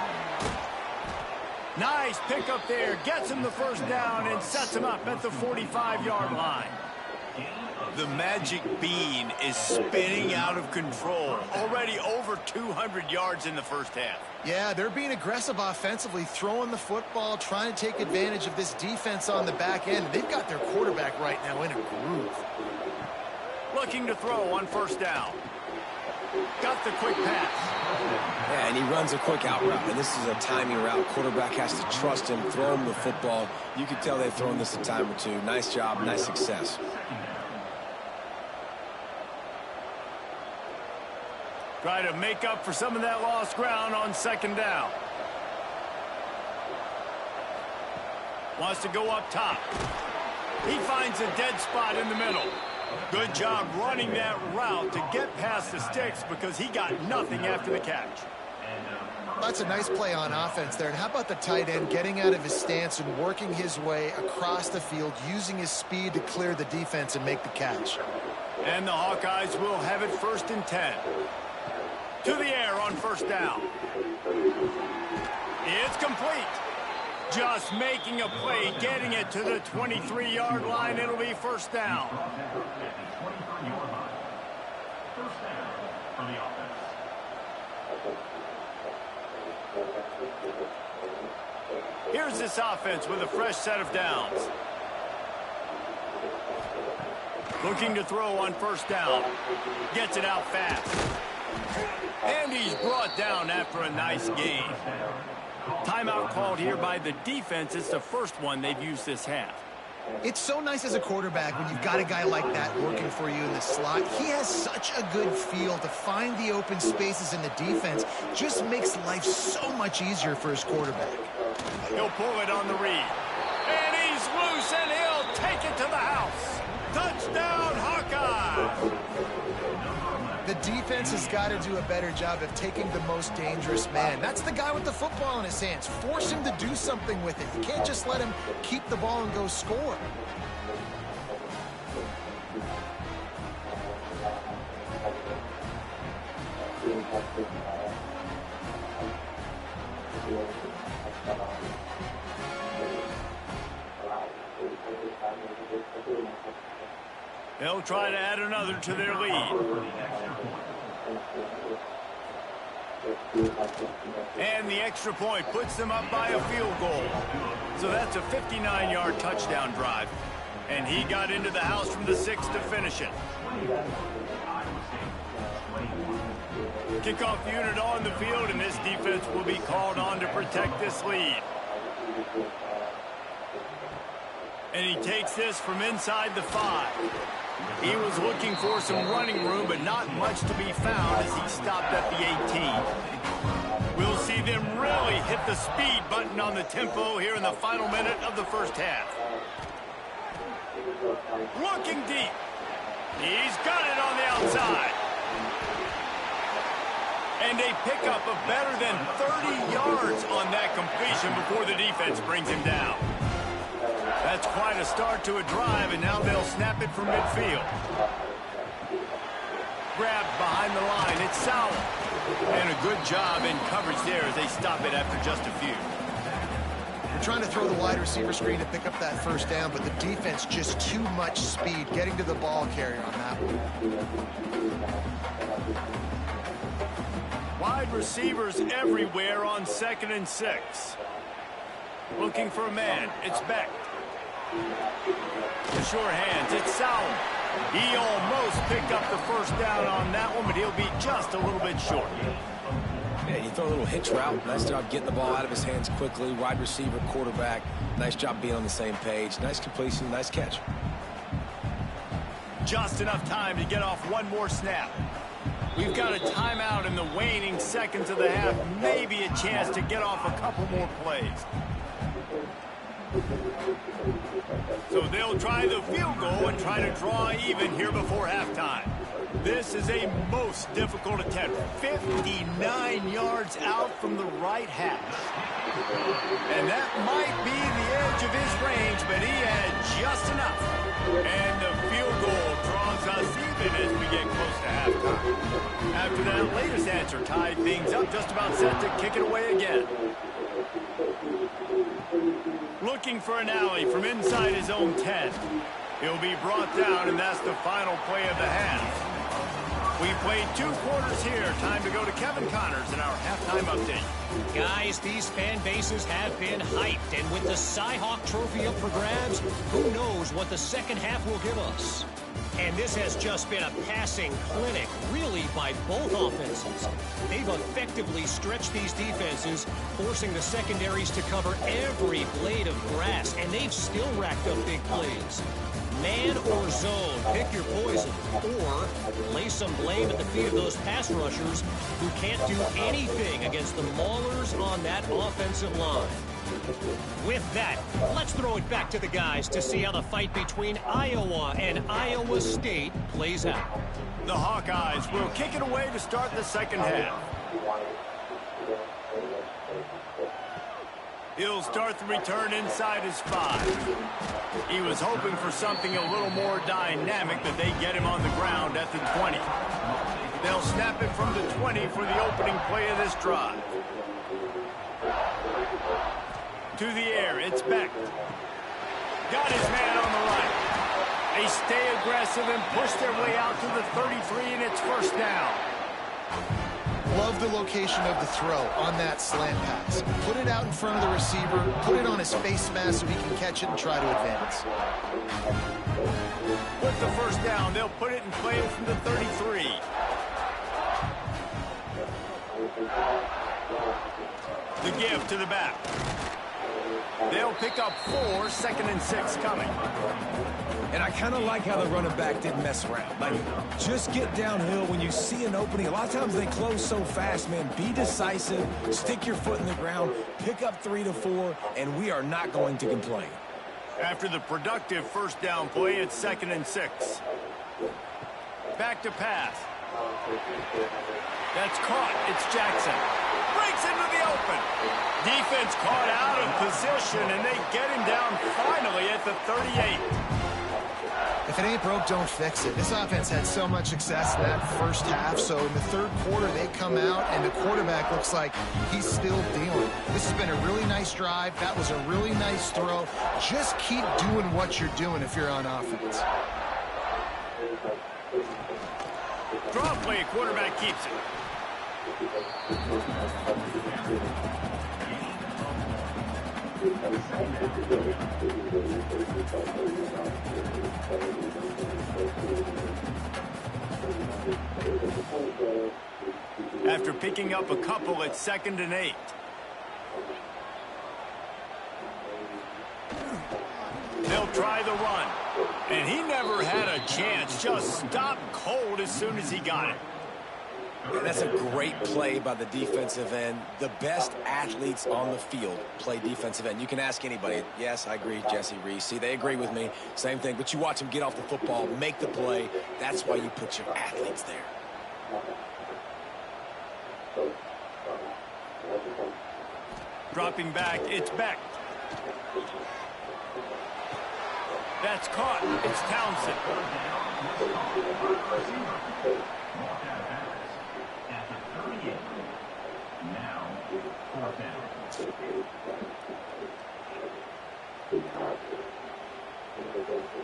S1: Nice pickup there. Gets him the 1st down and sets him up at the 45-yard line. The magic bean is spinning out of control. Already over 200 yards in the first half.
S3: Yeah, they're being aggressive offensively, throwing the football, trying to take advantage of this defense on the back end. They've got their quarterback right now in a groove.
S1: Looking to throw on 1st down. Got the quick pass.
S2: Yeah, and he runs a quick out route, and this is a timing route. Quarterback has to trust him, throw him the football. You can tell they've thrown this a time or two. Nice job, nice success.
S1: Try to make up for some of that lost ground on 2nd down. Wants to go up top. He finds a dead spot in the middle. Good job running that route to get past the sticks because he got nothing after the catch.
S3: That's a nice play on offense there. And how about the tight end getting out of his stance and working his way across the field, using his speed to clear the defense and make the catch.
S1: And the Hawkeyes will have it 1st and 10. To the air on 1st down. It's complete. Just making a play, getting it to the 23-yard line. It'll be 1st down. Here's this offense with a fresh set of downs. Looking to throw on 1st down. Gets it out fast. And he's brought down after a nice gain. Timeout called here by the defense. It's the first one they've used this half.
S3: It's so nice as a quarterback when you've got a guy like that working for you in the slot. He has such a good feel to find the open spaces in the defense. Just makes life so much easier for his quarterback.
S1: He'll pull it on the read. And he's loose, and he'll take it to the house. Touchdown, Hawkeye!
S3: The defense has got to do a better job of taking the most dangerous man. That's the guy with the football in his hands. Force him to do something with it. You can't just let him keep the ball and go score.
S1: They'll try to add another to their lead. And the extra point puts them up by a field goal. So that's a 59-yard touchdown drive. And he got into the house from the 6 to finish it. Kickoff unit on the field, and this defense will be called on to protect this lead. And he takes this from inside the 5. He was looking for some running room, but not much to be found as he stopped at the 18. We'll see them really hit the speed button on the tempo here in the final minute of the first half. Looking deep. He's got it on the outside. And a pickup of better than 30 yards on that completion before the defense brings him down. That's quite a start to a drive, and now they'll snap it from midfield. Grabbed behind the line. It's Sowell. And a good job in coverage there as they stop it after just a few.
S3: They're trying to throw the wide receiver screen to pick up that 1st down, but the defense just too much speed getting to the ball carrier on that one.
S1: Wide receivers everywhere on 2nd and 6. Looking for a man. It's Beck. The sure hands. It's Sowell. He almost picked up the 1st down on that one, but he'll be just a little bit short.
S2: Yeah, you throw a little hitch route. Nice job getting the ball out of his hands quickly. Wide receiver, quarterback. Nice job being on the same page. Nice completion, nice catch.
S1: Just enough time to get off one more snap. We've got a timeout in the waning seconds of the half. Maybe a chance to get off a couple more plays. So they'll try the field goal and try to draw even here before halftime. This is a most difficult attempt. 59 yards out from the right hash. And that might be the edge of his range, but he had just enough. And the field goal draws us even as we get close to halftime. After that latest answer tied things up, just about set to kick it away again. Looking for an alley from inside his own 10. He'll be brought down, and that's the final play of the half. We played 2 quarters here. Time to go to Kevin Connors in our halftime update.
S6: Guys, these fan bases have been hyped, and with the Cy-Hawk Trophy up for grabs, who knows what the second half will give us. And this has just been a passing clinic, really, by both offenses. They've effectively stretched these defenses, forcing the secondaries to cover every blade of grass, and they've still racked up big plays. Man or zone, pick your poison, or lay some blame at the feet of those pass rushers who can't do anything against the maulers on that offensive line. With that, let's throw it back to the guys to see how the fight between Iowa and Iowa State plays out.
S1: The Hawkeyes will kick it away to start the second half. He'll start the return inside his 5. He was hoping for something a little more dynamic, but they get him on the ground at the 20. They'll snap it from the 20 for the opening play of this drive. To the air, it's Beck. Got his man on the right. They stay aggressive and push their way out to the 33, and it's first down.
S3: Love the location of the throw on that slant pass. Put it out in front of the receiver, put it on his face mask so he can catch it and try to advance.
S1: With the first down, they'll put it in play from the 33. The give to the back. They'll pick up 4, 2nd and 6 coming.
S2: And I kind of like how the running back didn't mess around. Like, just get downhill when you see an opening. A lot of times they close so fast, man. Be decisive, stick your foot in the ground, pick up 3 to 4, and we are not going to complain.
S1: After the productive first down play, it's 2nd and 6. Back to pass. That's caught. It's Jackson. Breaks into the open. Defense caught out of position, and they get him down finally at the 38.
S3: If it ain't broke, don't fix it. This offense had so much success in that first half, so in the third quarter they come out and the quarterback looks like he's still dealing. This has been a really nice drive. That was a really nice throw. Just keep doing what you're doing if you're on offense.
S1: Draw play, quarterback keeps it. After picking up a couple, it's 2nd and 8. They'll try the run. And he never had a chance. Just stopped cold as soon as he got it.
S2: And that's a great play by the defensive end. The best athletes on the field play defensive end. You can ask anybody. Yes, I agree, Jesse Reese. See, they agree with me. Same thing. But you watch them get off the football, make the play. That's why you put your athletes there.
S1: Dropping back, it's Beck. That's caught. It's Townsend.
S5: Now, 4th down.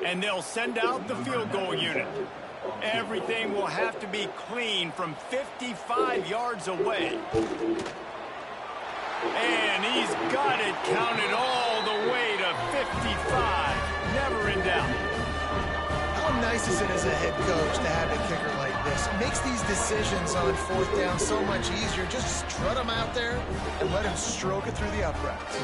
S1: And they'll send out the field goal unit. Everything will have to be clean from 55 yards away. And he's got it counted all the way to 55. Never in doubt.
S3: How nice is it as a head coach to have a kicker like this? It makes these decisions on 4th down so much easier. Just strut him out there and let him stroke it through the uprights.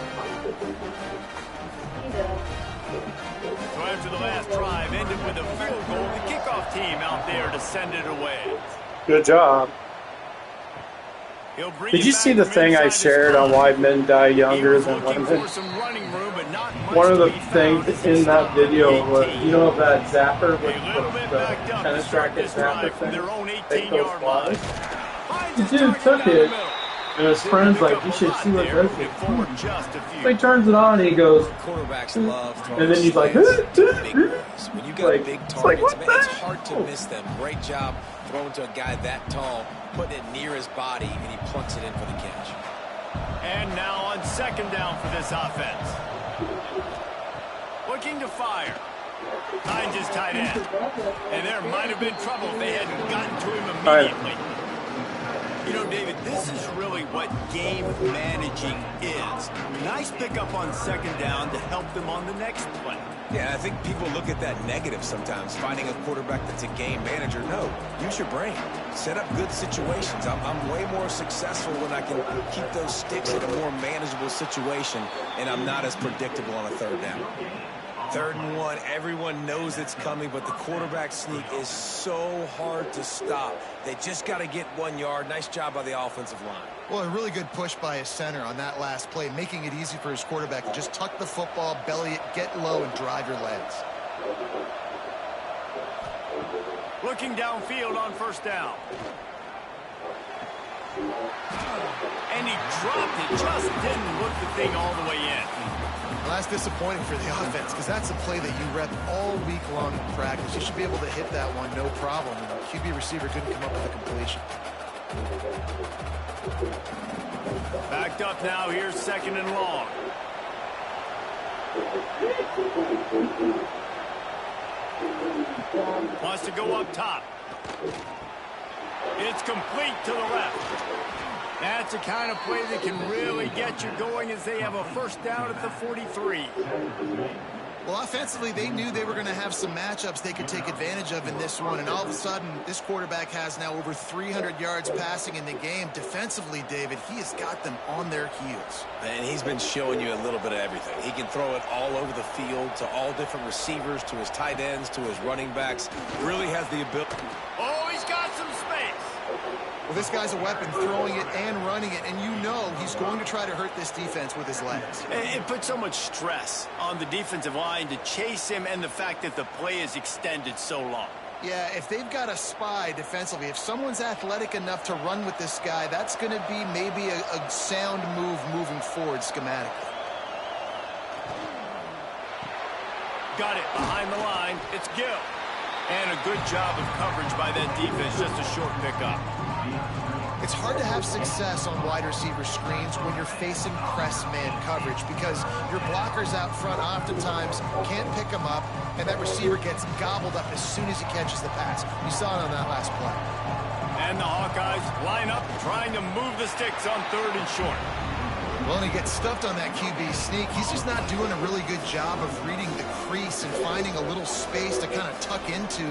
S1: So after the last drive ended with a field goal, the kickoff team out there to send it away.
S4: Good job. Did you see the thing I shared on why men die younger than women? One of the things in that video was, you know, that zapper with the tennis racket zapper thing? Take those flies. The dude took it, and his friend's like, you should see what this is. So he turns it on, and he goes, and then he's like,
S2: when you got
S4: like,
S2: big
S4: it's
S2: targets,
S4: like, what
S2: man,
S4: the
S2: it's
S4: hell?
S2: hard to miss them. Great job throwing to a guy that tall, putting it near his body, and he plunks it in for the catch.
S1: And now on 2nd down for this offense. Looking to fire. Finds his tight end. And there might have been trouble if they hadn't gotten to him immediately. You know, David, this is really what game managing is. Nice pickup on 2nd down to help them on the next play.
S2: Yeah, I think people look at that negative sometimes, finding a quarterback that's a game manager. No, use your brain. Set up good situations. I'm way more successful when I can keep those sticks in a more manageable situation, and I'm not as predictable on a 3rd down. 3rd and 1, everyone knows it's coming, but the quarterback sneak is so hard to stop. They just got to get 1 yard. Nice job by the offensive line.
S3: Well, a really good push by his center on that last play, making it easy for his quarterback to just tuck the football, belly it, get low, and drive your legs.
S1: Looking downfield on 1st down. And he dropped it, just didn't look the thing all the way in.
S3: Well, that's disappointing for the offense because that's a play that you rep all week long in practice. You should be able to hit that one no problem. And the QB receiver couldn't come up with a completion.
S1: Backed up now, here's 2nd and long. Wants to go up top. It's complete to the left. That's the kind of play that can really get you going as they have a 1st down at the 43.
S3: Well, offensively, they knew they were going to have some matchups they could take advantage of in this one, and all of a sudden, this quarterback has now over 300 yards passing in the game. Defensively, David, he has got them on their heels.
S2: And he's been showing you a little bit of everything. He can throw it all over the field to all different receivers, to his tight ends, to his running backs. Really has the ability.
S1: Oh, he's got some space.
S3: Well, this guy's a weapon, throwing it and running it, and you know he's going to try to hurt this defense with his legs.
S1: It puts so much stress on the defensive line to chase him and the fact that the play is extended so long.
S3: Yeah, if they've got a spy defensively, if someone's athletic enough to run with this guy, that's going to be maybe a sound move moving forward schematically.
S1: Got it behind the line. It's Gill. And a good job of coverage by that defense, just a short pickup.
S3: It's hard to have success on wide receiver screens when you're facing press man coverage because your blockers out front oftentimes can't pick them up, and that receiver gets gobbled up as soon as he catches the pass. You saw it on that last play.
S1: And the Hawkeyes line up, trying to move the sticks on 3rd and short.
S3: Well, and he gets stuffed on that QB sneak. He's just not doing a really good job of reading the crease and finding a little space to kind of tuck into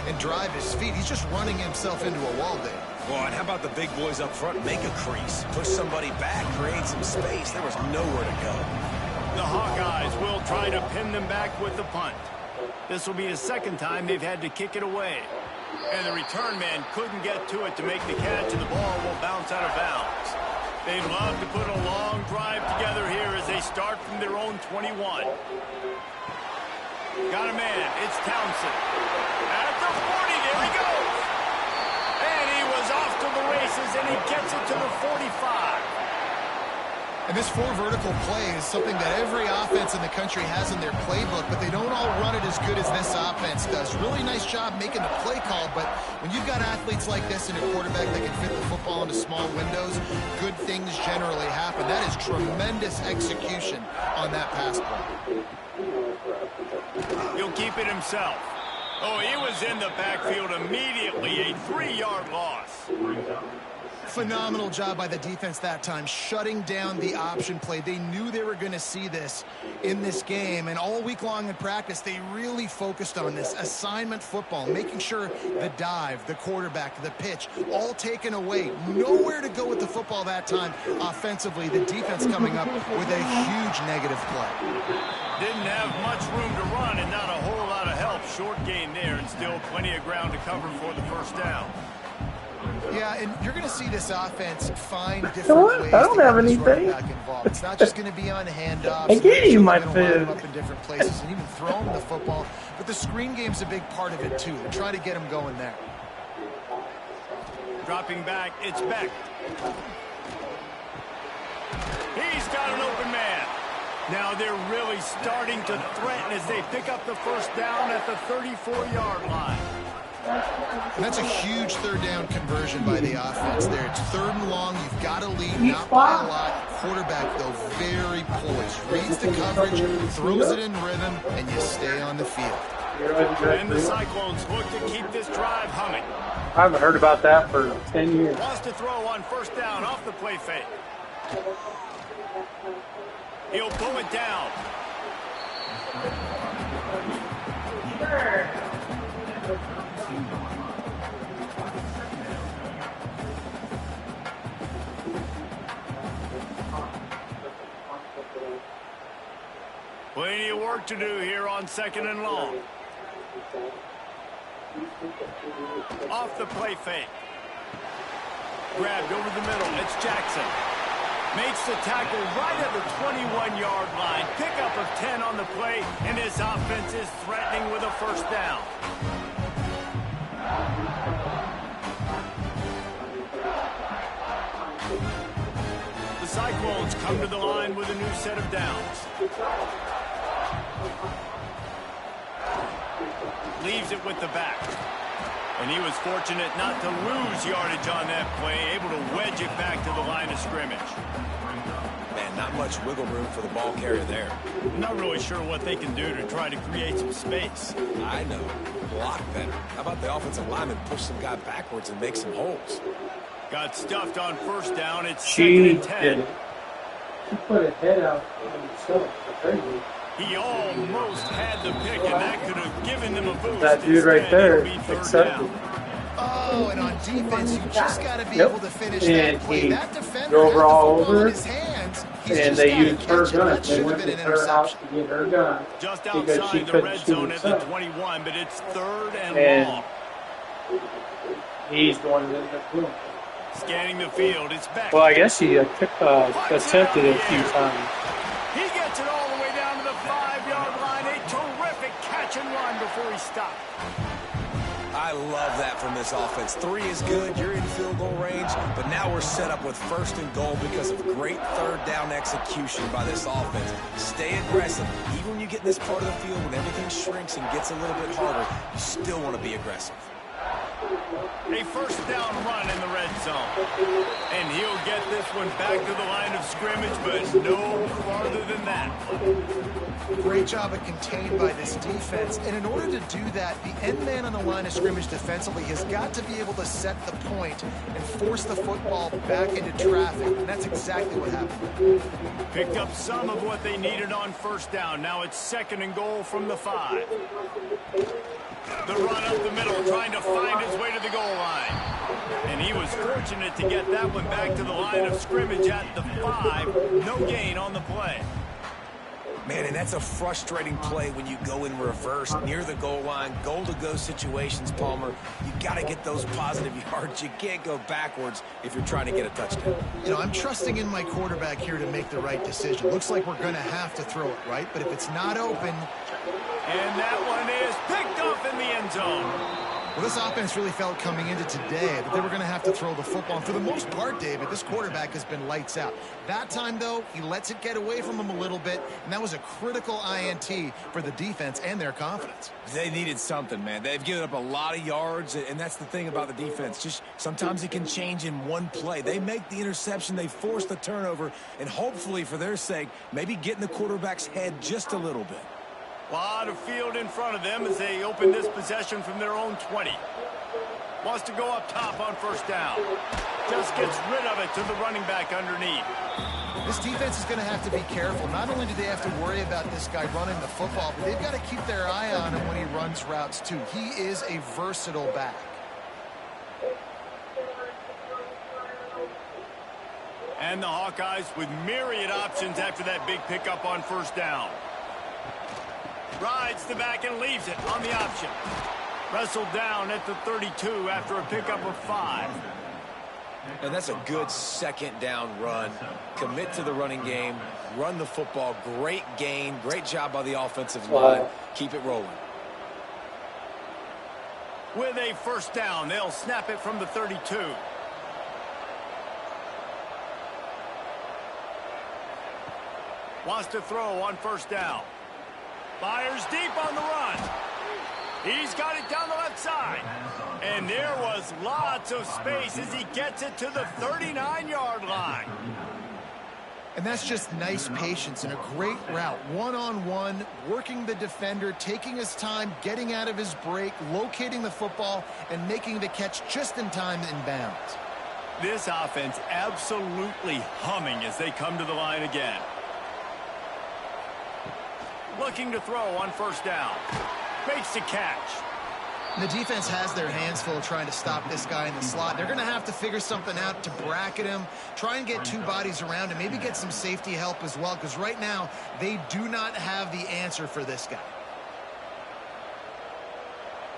S3: and drive his feet. He's just running himself into a wall there.
S2: Well, and how about the big boys up front? Make a crease, push somebody back, create some space. There was nowhere to go.
S1: The Hawkeyes will try to pin them back with the punt. This will be the 2nd time they've had to kick it away. And the return man couldn't get to it to make the catch, and the ball will bounce out of bounds. They'd love to put a long drive together here as they start from their own 21. Got a man. It's Townsend. At the 40, there he goes. And he was off to the races, and he gets it to the 45.
S3: And this 4 vertical play is something that every offense in the country has in their playbook, but they don't all run it as good as this offense does. Really nice job making the play call, but when you've got athletes like this and a quarterback that can fit the football into small windows, good things generally happen. That is tremendous execution on that pass play.
S1: He'll keep it himself. Oh, he was in the backfield immediately. A 3-yard loss.
S3: Phenomenal job by the defense that time, shutting down the option play. They knew they were going to see this in this game, and all week long in practice, they really focused on this assignment football, making sure the dive, the quarterback, the pitch, all taken away. Nowhere to go with the football that time. Offensively, the defense coming up with a huge negative play.
S1: Didn't have much room to run and not a whole lot of help. Short gain there and still plenty of ground to cover for the 1st down.
S3: Yeah, and you're going to see this offense find different ways
S4: I don't
S3: to
S4: have
S3: get this
S4: anything.
S3: running back involved. It's not just going to be on handoffs.
S4: I gave you my
S3: They're gonna line
S4: food.
S3: them up in different places and even throw them the football. But the screen game's a big part of it, too. They're trying to get them going there.
S1: Dropping back, it's Beck. He's got an open man. Now they're really starting to threaten as they pick up the 1st down at the 34-yard line.
S3: And that's a huge 3rd down conversion by the offense there. It's 3rd and long. You've got to lead, not by a lot. Quarterback, though, very poised. Reads the coverage, throws it in rhythm, and you stay on the field.
S1: And the Cyclones look to keep this drive humming.
S4: I haven't heard about that for 10 years.
S1: Wants to throw on 1st down off the play fake. He'll pull it down. Plenty of work to do here on 2nd and long. Off the play fake. Grabbed over the middle. It's Jackson. Makes the tackle right at the 21-yard line. Pickup of 10 on the play, and his offense is threatening with a 1st down. Browns come to the line with a new set of downs. Leaves it with the back. And he was fortunate not to lose yardage on that play, able to wedge it back to the line of scrimmage.
S2: Man, not much wiggle room for the ball carrier there.
S1: I'm not really sure what they can do to try to create some space.
S2: I know. Block better. How about the offensive lineman push some guy backwards and make some holes?
S1: Got stuffed on first down. It's
S4: She
S1: 2nd and 10.
S4: did it. She put a head out on himself. Crazy.
S1: He almost had the pick, and that could have given them a boost.
S4: That dude right there accepted.
S3: Oh, and on defense, you just got to be able to finish that play. That defender
S4: drove
S3: had
S4: her
S3: the
S4: all
S3: football
S4: over,
S3: in his hands. He's
S4: and
S3: just
S4: they
S3: gotta
S4: used her
S3: catch it.
S4: gun.
S3: That
S4: They
S3: should
S4: went
S3: have been
S4: to
S3: an
S4: her house
S3: interception.
S4: to get her gun
S1: Just
S4: because she
S1: outside the
S4: couldn't
S1: red
S4: shoot
S1: zone at the
S4: herself.
S1: 21, but it's 3rd and
S4: And
S1: long.
S4: he's going to the room.
S1: Scanning the field, it's back.
S4: Well, I guess he attempted it a few times.
S1: He gets it all the way down to the 5-yard line. A terrific catch and run before he stopped.
S2: I love that from this offense. 3 is good. You're in field goal range, but now we're set up with 1st and goal because of great 3rd down execution by this offense. Stay aggressive. Even when you get in this part of the field, when everything shrinks and gets a little bit harder, you still want to be aggressive.
S1: A 1st down run in the red zone. And he'll get this one back to the line of scrimmage, but no farther than that.
S3: Great job of contained by this defense. And in order to do that, the end man on the line of scrimmage defensively has got to be able to set the point and force the football back into traffic. And that's exactly what happened.
S1: Picked up some of what they needed on 1st down. Now it's 2nd and goal from the 5. The run up the middle, trying to find his way to the goal line. And he was fortunate to get that one back to the line of scrimmage at the 5. No gain on the play.
S2: Man, and that's a frustrating play when you go in reverse near the goal line, goal-to-go situations, Palmer. You got to get those positive yards. You can't go backwards if you're trying to get a touchdown.
S3: You know, I'm trusting in my quarterback here to make the right decision. Looks like we're going to have to throw it, right? But if it's not open...
S1: And that one is picked off in the end zone.
S3: Well, this offense really felt coming into today that they were going to have to throw the football. And for the most part, David, this quarterback has been lights out. That time, though, he lets it get away from him a little bit, and that was a critical INT for the defense and their confidence.
S2: They needed something, man. They've given up a lot of yards, and that's the thing about the defense. Just sometimes it can change in one play. They make the interception, they force the turnover, and hopefully, for their sake, maybe get in the quarterback's head just a little bit.
S1: A lot of field in front of them as they open this possession from their own 20. Wants to go up top on 1st down. Just gets rid of it to the running back underneath.
S3: This defense is going to have to be careful. Not only do they have to worry about this guy running the football, but they've got to keep their eye on him when he runs routes too. He is a versatile back.
S1: And the Hawkeyes with myriad options after that big pickup on 1st down. Rides the back and leaves it on the option. Wrestled down at the 32 after a pickup of 5.
S2: And that's a good 2nd down run. Commit to the running game. Run the football. Great gain. Great job by the offensive line. Keep it rolling.
S1: With a 1st down, they'll snap it from the 32. Wants to throw on 1st down. Fires deep on the run. He's got it down the left side. And there was lots of space as he gets it to the 39-yard line.
S3: And that's just nice patience and a great route. One-on-one, working the defender, taking his time, getting out of his break, locating the football, and making the catch just in time in bounds.
S1: This offense absolutely humming as they come to the line again. Looking to throw on 1st down. Makes the catch.
S3: The defense has their hands full trying to stop this guy in the slot. They're going to have to figure something out to bracket him, try and get 2 bodies around him, maybe get some safety help as well, because right now they do not have the answer for this guy.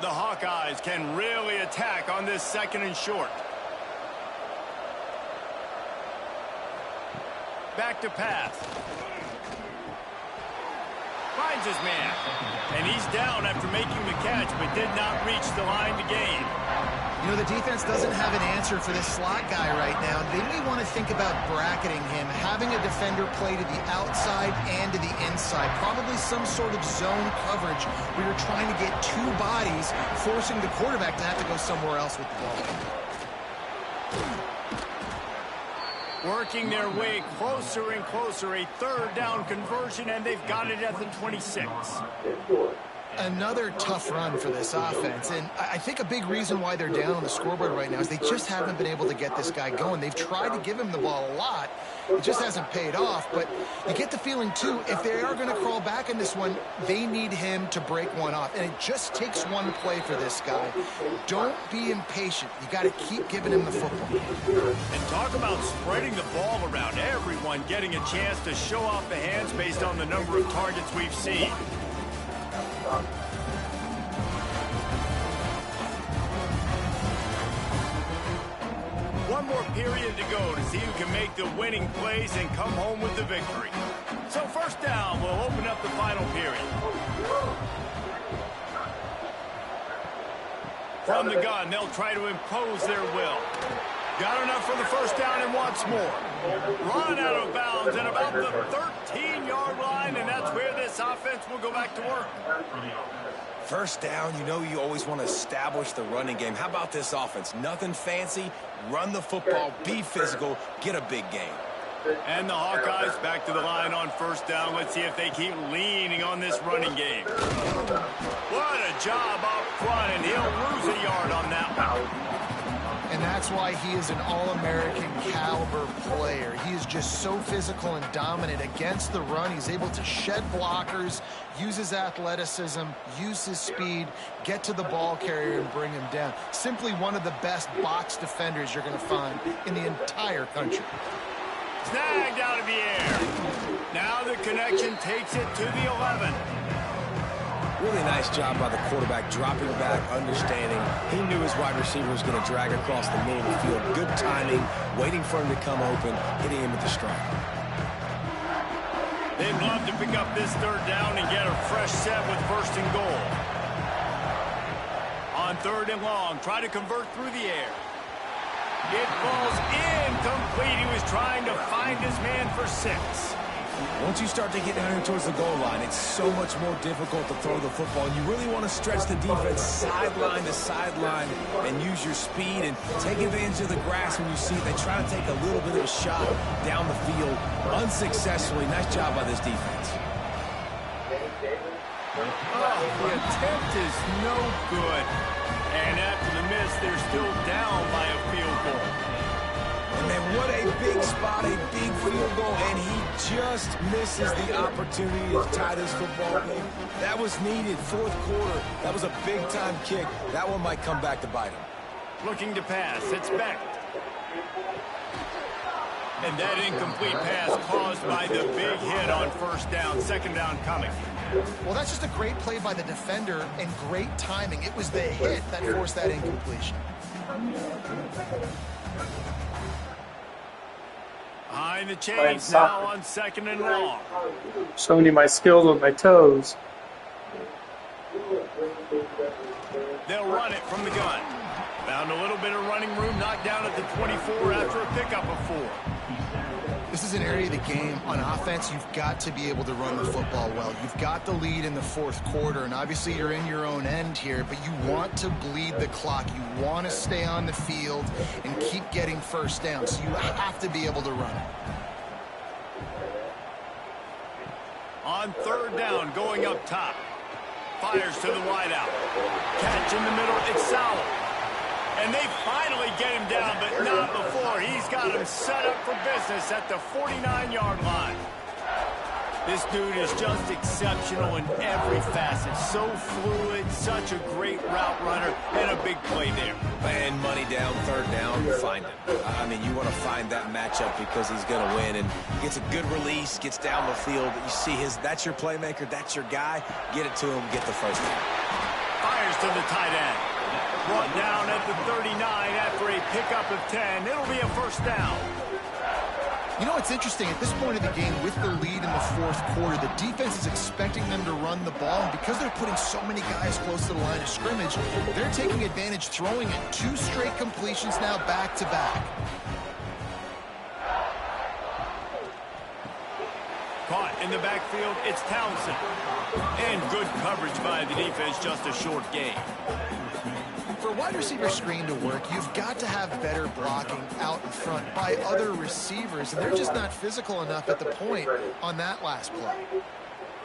S1: The Hawkeyes can really attack on this 2nd and short. Back to pass. Finds his man. And he's down after making the catch, but did not reach the line to gain.
S3: You know, the defense doesn't have an answer for this slot guy right now. They may want to think about bracketing him, having a defender play to the outside and to the inside. Probably some sort of zone coverage where you're trying to get two bodies, forcing the quarterback to have to go somewhere else with the ball.
S1: Working their way closer and closer. A third down conversion, and they've got it at the 26.
S3: Another tough run for this offense, and I think a big reason why they're down on the scoreboard right now is they just haven't been able to get this guy going. They've tried to give him the ball a lot. It just hasn't paid off, but you get the feeling, too, if they are going to crawl back in this one, they need him to break one off, and it just takes one play for this guy. Don't be impatient. You got to keep giving him the football.
S1: And talk about spreading the ball around. Everyone getting a chance to show off the hands based on the number of targets we've seen. One more period to go to see who can make the winning plays and come home with the victory. So first down will open up the final period. From the gun, they'll try to impose their will. Got enough for the first down and wants more. Run out of bounds at about the 13-yard line, and that's where this offense will go back to work.
S2: First down, you know you always want to establish the running game. How about this offense? Nothing fancy. Run the football, be physical, get a big gain.
S1: And the Hawkeyes back to the line on first down. Let's see if they keep leaning on this running game. What a job up front, and he'll lose a yard on that one.
S3: And that's why he is an All-American caliber player. He is just so physical and dominant against the run. He's able to shed blockers, use his athleticism, use his speed, get to the ball carrier and bring him down. Simply one of the best box defenders you're going to find in the entire country.
S1: Snagged out of the air. Now the connection takes it to the 11.
S2: Really nice job by the quarterback, dropping back, understanding. He knew his wide receiver was going to drag across the middle of the field. Good timing, waiting for him to come open, hitting him with the strike.
S1: They'd love to pick up this third down and get a fresh set with first and goal. On third and long, try to convert through the air. It falls incomplete. He was trying to find his man for 6.
S2: Once you start to get down here towards the goal line, it's so much more difficult to throw the football. You really want to stretch the defense sideline to sideline and use your speed and take advantage of the grass when you see it. They try to take a little bit of a shot down the field unsuccessfully. Nice job by this defense.
S1: Oh, the attempt is no good. And after the miss, they're still down by a field goal.
S2: And then what a big spot, a big field goal, and he just misses the opportunity to tie this football game. That was needed, fourth quarter. That was a big-time kick. That one might come back to bite him.
S1: Looking to pass, it's Beck. And that incomplete pass caused by the big hit on first down, second down coming.
S3: Well, that's just a great play by the defender and great timing. It was the hit that forced that incompletion.
S1: Behind the chains now on second and long.
S4: Showing you my skills with my toes.
S1: They'll run it from the gun. Found a little bit of running room, knocked down at the 24 after a pickup of 4.
S3: This is an area of the game on offense you've got to be able to run the football well. You've got the lead in the fourth quarter, and obviously you're in your own end here, but you want to bleed the clock. You want to stay on the field and keep getting first down, so you have to be able to run it.
S1: On third down, going up top. Fires to the wideout. Catch in the middle, it's Sauer. And they finally get him down, but not before. He's got him set up for business at the 49-yard line. This dude is just exceptional in every facet. So fluid, such a great route runner, and a big play there.
S2: And money down, third down, find him. I mean, you want to find that matchup because he's going to win. And gets a good release, gets down the field. You see that's your playmaker, that's your guy. Get it to him, get the first down.
S1: Fires to the tight end. Brought down at the 39 after a pickup of 10. It'll be a first down.
S3: You know, it's interesting. At this point of the game, with the lead in the fourth quarter, the defense is expecting them to run the ball. And because they're putting so many guys close to the line of scrimmage, they're taking advantage, throwing it 2 straight completions now back-to-back.
S1: Caught in the backfield, it's Townsend. And good coverage by the defense, just a short gain.
S3: For a wide receiver screen to work, you've got to have better blocking out in front by other receivers, and they're just not physical enough at the point on that last play.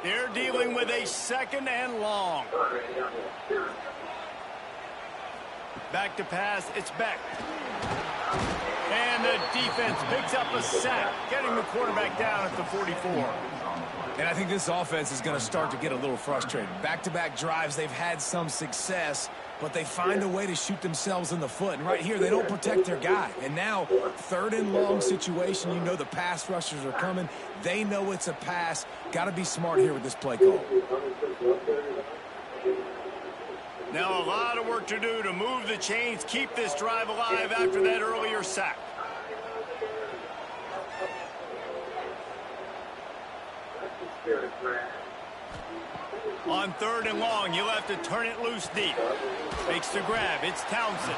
S1: They're dealing with a 2nd and long. Back to pass, it's Beck. And the defense picks up a sack, getting the quarterback down at the 44.
S2: And I think this offense is going to start to get a little frustrated. Back-to-back drives, they've had some success, but they find a way to shoot themselves in the foot. And right here, they don't protect their guy. And now, 3rd and long situation, you know the pass rushers are coming. They know it's a pass. Got to be smart here with this play call.
S1: Now a lot of work to do to move the chains, keep this drive alive after that earlier sack. On 3rd and long, you'll have to turn it loose deep. Makes the grab. It's Townsend.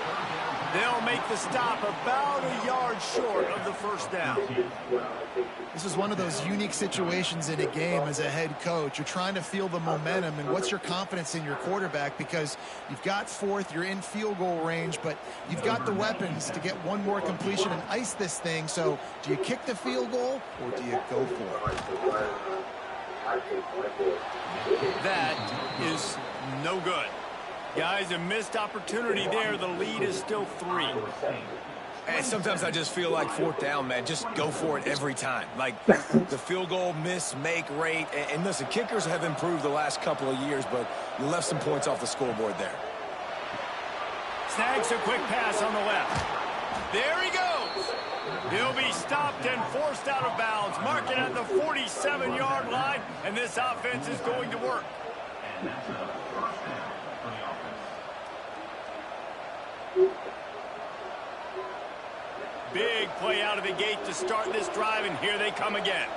S1: They'll make the stop about a yard short of the 1st down.
S3: This is one of those unique situations in a game as a head coach. You're trying to feel the momentum, and what's your confidence in your quarterback? Because you've got 4th, you're in field goal range, but you've got the weapons to get one more completion and ice this thing. So do you kick the field goal, or do you go for it?
S1: That is no good. Guys, a missed opportunity there. The lead is still 3.
S2: And sometimes I just feel like 4th down, man. Just go for it every time. Like the field goal miss-make rate. And listen, kickers have improved the last couple of years, but you left some points off the scoreboard there.
S1: Snags a quick pass on the left. There he goes. He'll be stopped and forced out of bounds. Mark it at the 47-yard line, and this offense is going to work.
S5: And that's a 1st down for the offense.
S1: Big play out of the gate to start this drive, and here they come again.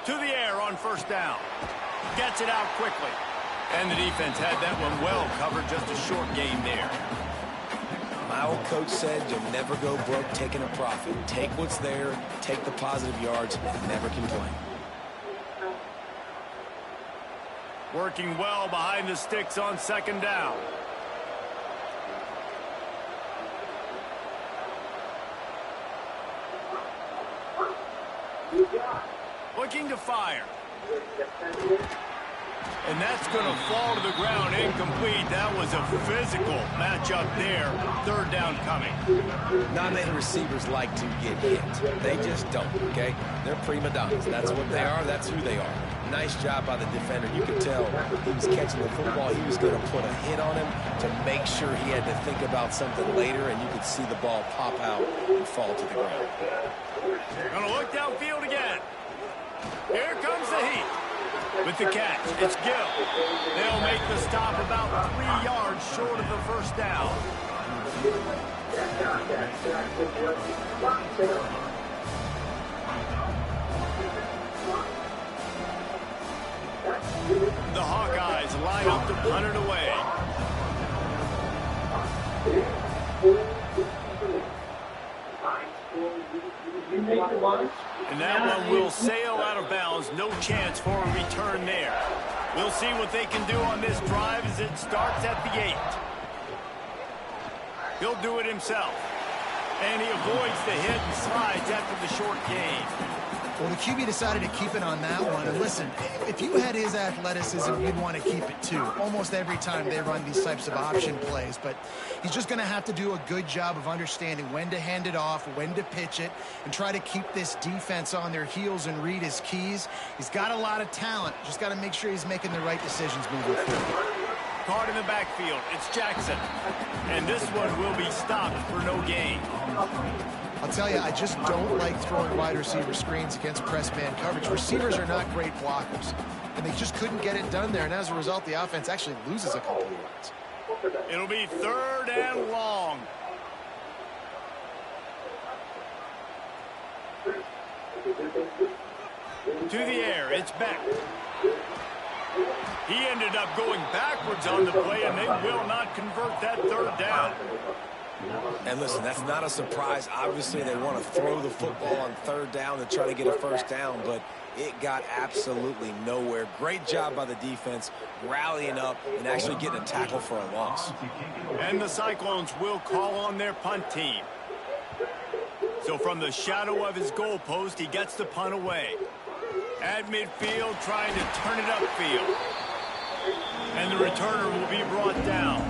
S1: To the air on 1st down. Gets it out quickly. And the defense had that one well covered, just a short gain there.
S2: My old coach said you'll never go broke taking a profit. Take what's there, take the positive yards, and never complain.
S1: Working well behind the sticks on 2nd down. Looking to fire. And that's going to fall to the ground, incomplete. That was a physical matchup there. 3rd down coming.
S2: Not many receivers like to get hit. They just don't, okay? They're prima donnas. That's what they are. That's who they are. Nice job by the defender. You could tell he was catching the football. He was going to put a hit on him to make sure he had to think about something later, and you could see the ball pop out and fall to the ground.
S1: Going to look downfield again. Here comes the heat. With the catch, it's Gill. They'll make the stop about 3 yards short of the 1st down. The Hawkeyes line up to punt it away. And that one will sail out of bounds. No chance for a return there. We'll see what they can do on this drive as it starts at the 8. He'll do it himself. And he avoids the hit and slides after the short gain.
S3: Well, the QB decided to keep it on that one. And listen, if you had his athleticism, you'd want to keep it too. Almost every time they run these types of option plays. But he's just going to have to do a good job of understanding when to hand it off, when to pitch it, and try to keep this defense on their heels and read his keys. He's got a lot of talent. Just got to make sure he's making the right decisions moving forward.
S1: Caught in the backfield. It's Jackson. And this one will be stopped for no gain.
S3: I'll tell you, I just don't like throwing wide receiver screens against press man coverage. Receivers are not great blockers, and they just couldn't get it done there, and as a result, the offense actually loses a couple of yards.
S1: It'll be 3rd and long. To the air, it's back. He ended up going backwards on the play, and they will not convert that 3rd down.
S2: And listen, that's not a surprise. Obviously, they want to throw the football on 3rd down to try to get a 1st down, but it got absolutely nowhere. Great job by the defense, rallying up and actually getting a tackle for a loss.
S1: And the Cyclones will call on their punt team. So from the shadow of his goalpost, he gets the punt away. At midfield, trying to turn it upfield. And the returner will be brought down.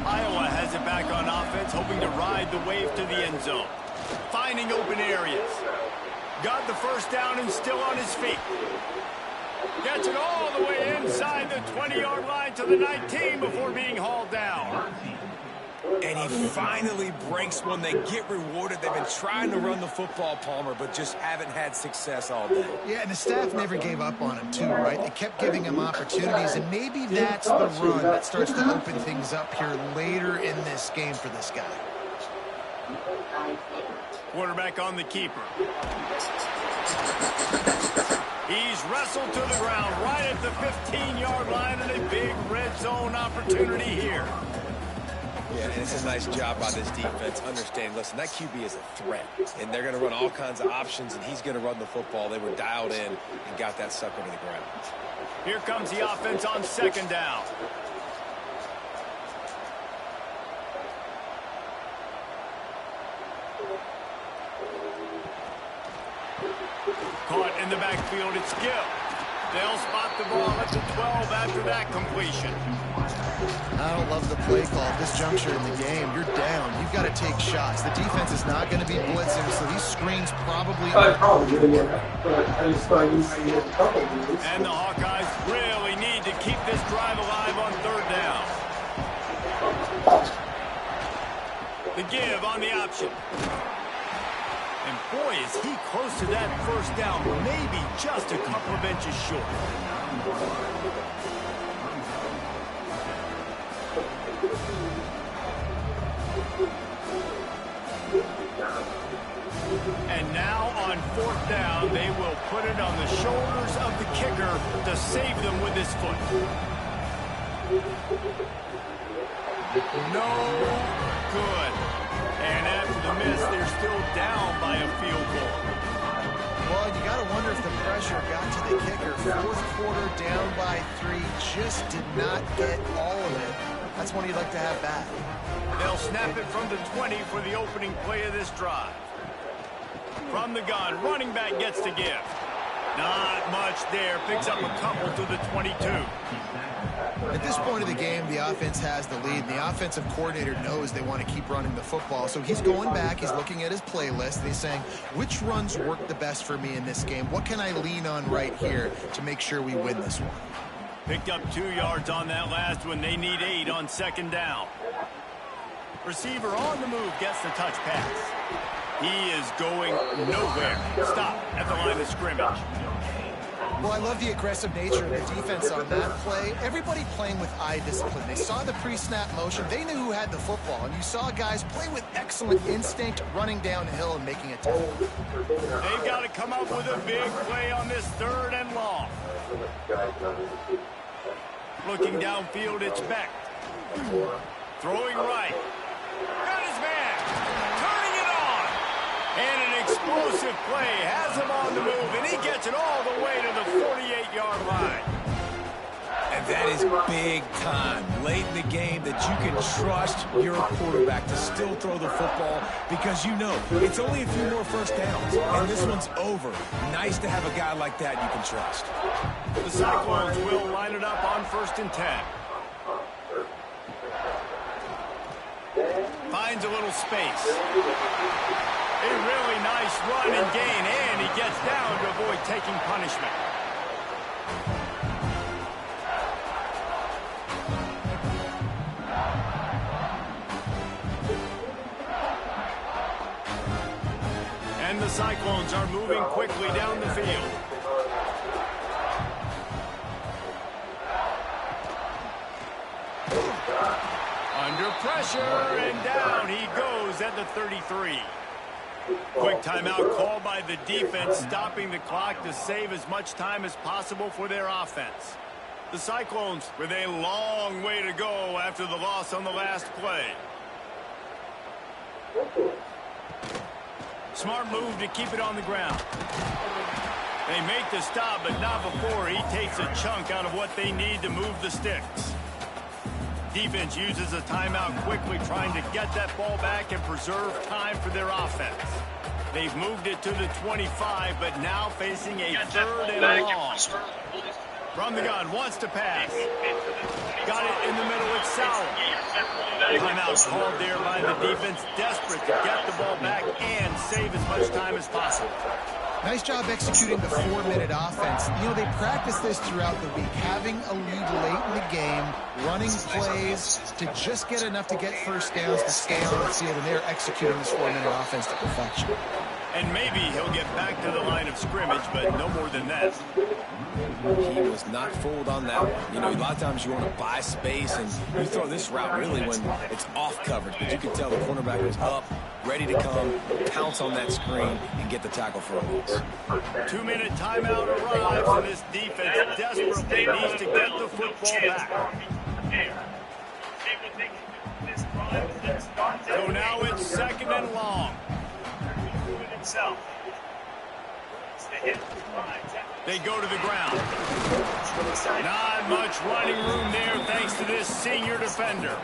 S1: Iowa has it back on offense, hoping to ride the wave to the end zone. Finding open areas. Got the 1st down and still on his feet. Gets it all the way inside the 20-yard line to the 19 before being hauled down.
S2: And he finally breaks one. They get rewarded. They've been trying to run the football, Palmer, but just haven't had success all day.
S3: Yeah, and the staff never gave up on him, too, right? They kept giving him opportunities, and maybe that's the run that starts to open things up here later in this game for this guy.
S1: Quarterback on the keeper. He's wrestled to the ground right at the 15-yard line, and a big red zone opportunity here.
S2: Yeah, and it's a nice job by this defense. Understand, listen, that QB is a threat, and they're going to run all kinds of options, and he's going to run the football. They were dialed in and got that sucker to the ground.
S1: Here comes the offense on 2nd down. Caught in the backfield, it's Gill. They'll spot the ball at the 12 after that completion.
S3: I don't love the play call at this juncture in the game. You're down. You've got to take shots. The defense is not going to be blitzing, so these screens probably...
S1: And the Hawkeyes really need to keep this drive alive on 3rd down. The give on the option. And boy, is he close to that 1st down, maybe just a couple of inches short. And now on 4th down, they will put it on the shoulders of the kicker to save them with his foot. No good. And after the miss, they're still down by a field goal.
S3: Well, you got to wonder if the pressure got to the kicker. 4th quarter, down by 3, just did not get all of it. That's one you'd like to have back.
S1: They'll snap it from the 20 for the opening play of this drive. From the gun, running back gets the give. Not much there. Picks up a couple to the 22.
S3: At this point of the game, the offense has the lead. The offensive coordinator knows they want to keep running the football. So he's going back. He's looking at his playlist. And he's saying, which runs work the best for me in this game? What can I lean on right here to make sure we win this one?
S1: Picked up 2 yards on that last one. They need 8 on 2nd down. Receiver on the move gets the touch pass. He is going nowhere. Stop at the line of scrimmage.
S3: Well, I love the aggressive nature of the defense on that play. Everybody playing with eye discipline. They saw the pre-snap motion. They knew who had the football. And you saw guys play with excellent instinct, running downhill and making a tackle.
S1: They've got to come up with a big play on this 3rd and long. Looking downfield, it's Beck. Throwing right. Got his man. Turning it on. And an explosive play has him on the move, and he gets it all the way to the 48-yard line.
S2: And that is big time late in the game that you can trust your quarterback to still throw the football because you know it's only a few more 1st downs, and this one's over. Nice to have a guy like that you can trust.
S1: The Cyclones will line it up on 1st and 10. Finds a little space. A really nice run and gain, and he gets down to avoid taking punishment. And the Cyclones are moving quickly down the field. Under pressure, and down he goes at the 33. Quick timeout called by the defense, stopping the clock to save as much time as possible for their offense. The Cyclones with a long way to go after the loss on the last play. Smart move to keep it on the ground. They make the stop, but not before he takes a chunk out of what they need to move the sticks. Defense uses a timeout quickly, trying to get that ball back and preserve time for their offense. They've moved it to the 25, but now facing a third and long. From the gun, wants to pass. Got it in the middle, it's Sauer. Timeout called there by the defense, desperate to get the ball back and save as much time as possible.
S3: Nice job executing the 4-minute offense. You know, they practice this throughout the week, having a lead late in the game, running plays to just get enough to get first downs to stay on the field, and they're executing this 4-minute offense to perfection.
S1: And maybe he'll get back to the line of scrimmage, but no more than that.
S2: He was not fooled on that one. You know, a lot of times you want to buy space, and you throw this route really when it's off coverage. But you can tell the cornerback was up, ready to come, pounce on that screen, and get the tackle for a loss.
S1: 2-minute timeout arrives, and this defense desperately needs to get the football back. So now it's second and long. They go to the ground. Not much running room there thanks to this senior defender.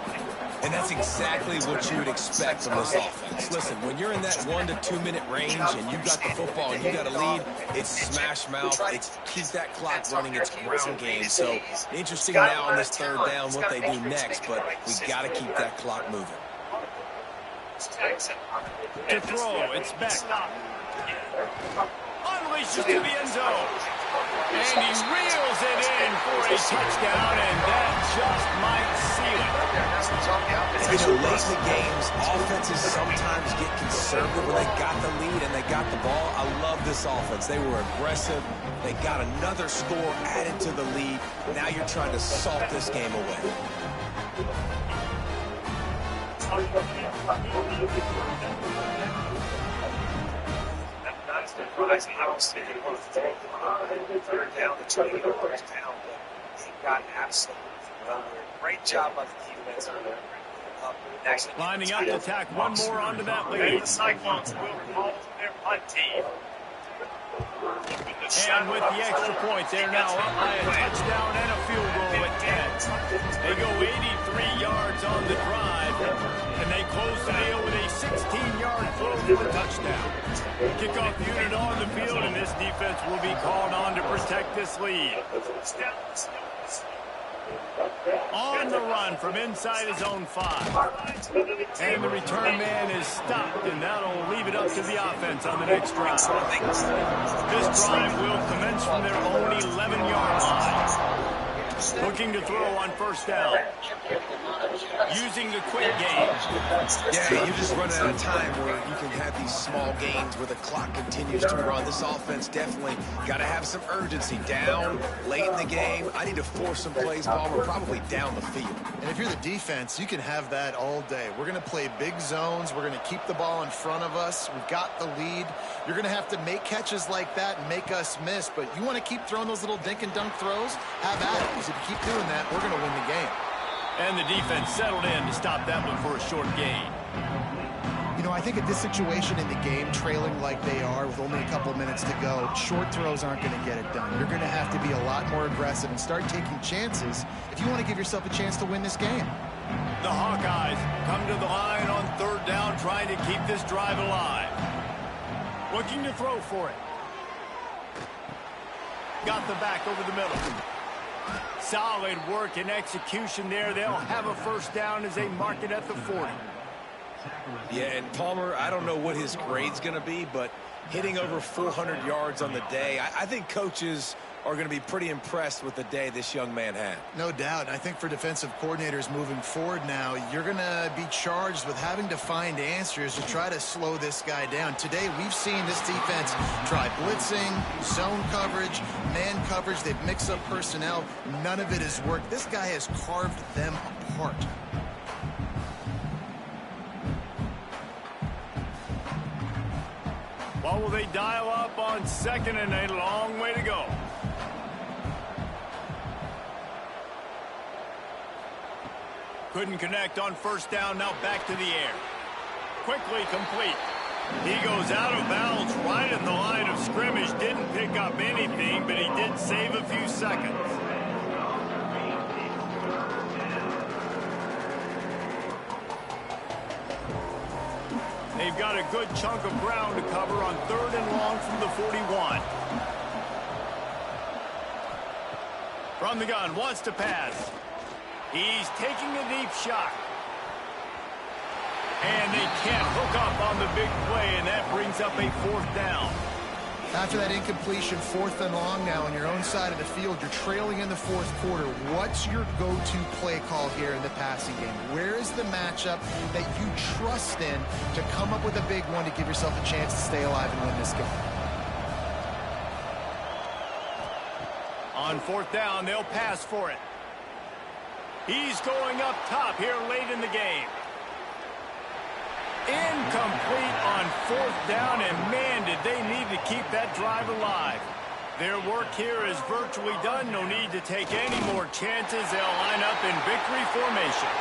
S2: And that's exactly what you would expect from this offense. Listen, when you're in that 1 to 2 minute range and you got the football and you got a lead, it's smash mouth. It's keep that clock running. It's ground game. So interesting now on this third down what they do next, but we got to keep that clock moving.
S1: To throw, it's back. Unleashes to the end zone. And he reels it in for a touchdown, and that just might seal it.
S2: You know, late in the games, offenses sometimes get conservative when they got the lead and they got the ball. I love this offense. They were aggressive. They got another score added to the lead. Now you're trying to salt this game away.
S7: I don't see any one of the third down, the 20 first down, but he got absolutely done. Great job by the defense.
S1: Lining up to tack one more onto that lead.
S7: The Cyclones will call their punt team.
S1: And with the extra point, they're now up by a touchdown and a field goal at 10. They go 83 yards on the drive, and they close the deal with a 16-yard throw for a touchdown. Kickoff unit on the field, and this defense will be called on to protect this lead. On the run from inside his own 5. And the return man is stopped, and that'll leave it up to the offense on the next drive. This drive will commence from their own 11-yard line. Looking to throw on first down. Using the quick game.
S2: Yeah, you just run out of time where you can have these small gains where the clock continues to run. This offense definitely got to have some urgency. Down, late in the game. I need to force some plays, Palmer, probably down the field.
S3: And if you're the defense, you can have that all day. We're going to play big zones. We're going to keep the ball in front of us. We've got the lead. You're going to have to make catches like that and make us miss. But you want to keep throwing those little dink and dunk throws? Have at it. Because if you keep doing that, we're going to win the game.
S1: And the defense settled in to stop that one for a short gain.
S3: You know, I think at this situation in the game, trailing like they are with only a couple minutes to go, short throws aren't going to get it done. You're going to have to be a lot more aggressive and start taking chances if you want to give yourself a chance to win this game.
S1: The Hawkeyes come to the line on third down, trying to keep this drive alive. Looking to throw for it. Got the back over the middle. Solid work and execution there. They'll have a first down as they mark it at the 40.
S2: Yeah, and Palmer, I don't know what his grade's going to be, but hitting over 400 yards on the day, I think coaches are going to be pretty impressed with the day this young man had.
S3: No doubt. And I think for defensive coordinators moving forward now, you're going to be charged with having to find answers to try to slow this guy down. Today, we've seen this defense try blitzing, zone coverage, man coverage. They've mixed up personnel. None of it has worked. This guy has carved them apart.
S1: What will they dial up on second and a long way to go? Couldn't connect on first down, now back to the air. Quickly complete. He goes out of bounds right in the line of scrimmage. Didn't pick up anything, but he did save a few seconds. They've got a good chunk of ground to cover on third and long from the 41. From the gun, wants to pass. He's taking a deep shot. And they can't hook up on the big play, and that brings up a fourth down.
S3: After that incompletion, fourth and long now on your own side of the field, you're trailing in the fourth quarter. What's your go-to play call here in the passing game? Where is the matchup that you trust in to come up with a big one to give yourself a chance to stay alive and win this game?
S1: On fourth down, they'll pass for it. He's going up top here late in the game. Incomplete on fourth down, and man, did they need to keep that drive alive. Their work here is virtually done. No need to take any more chances. They'll line up in victory formation.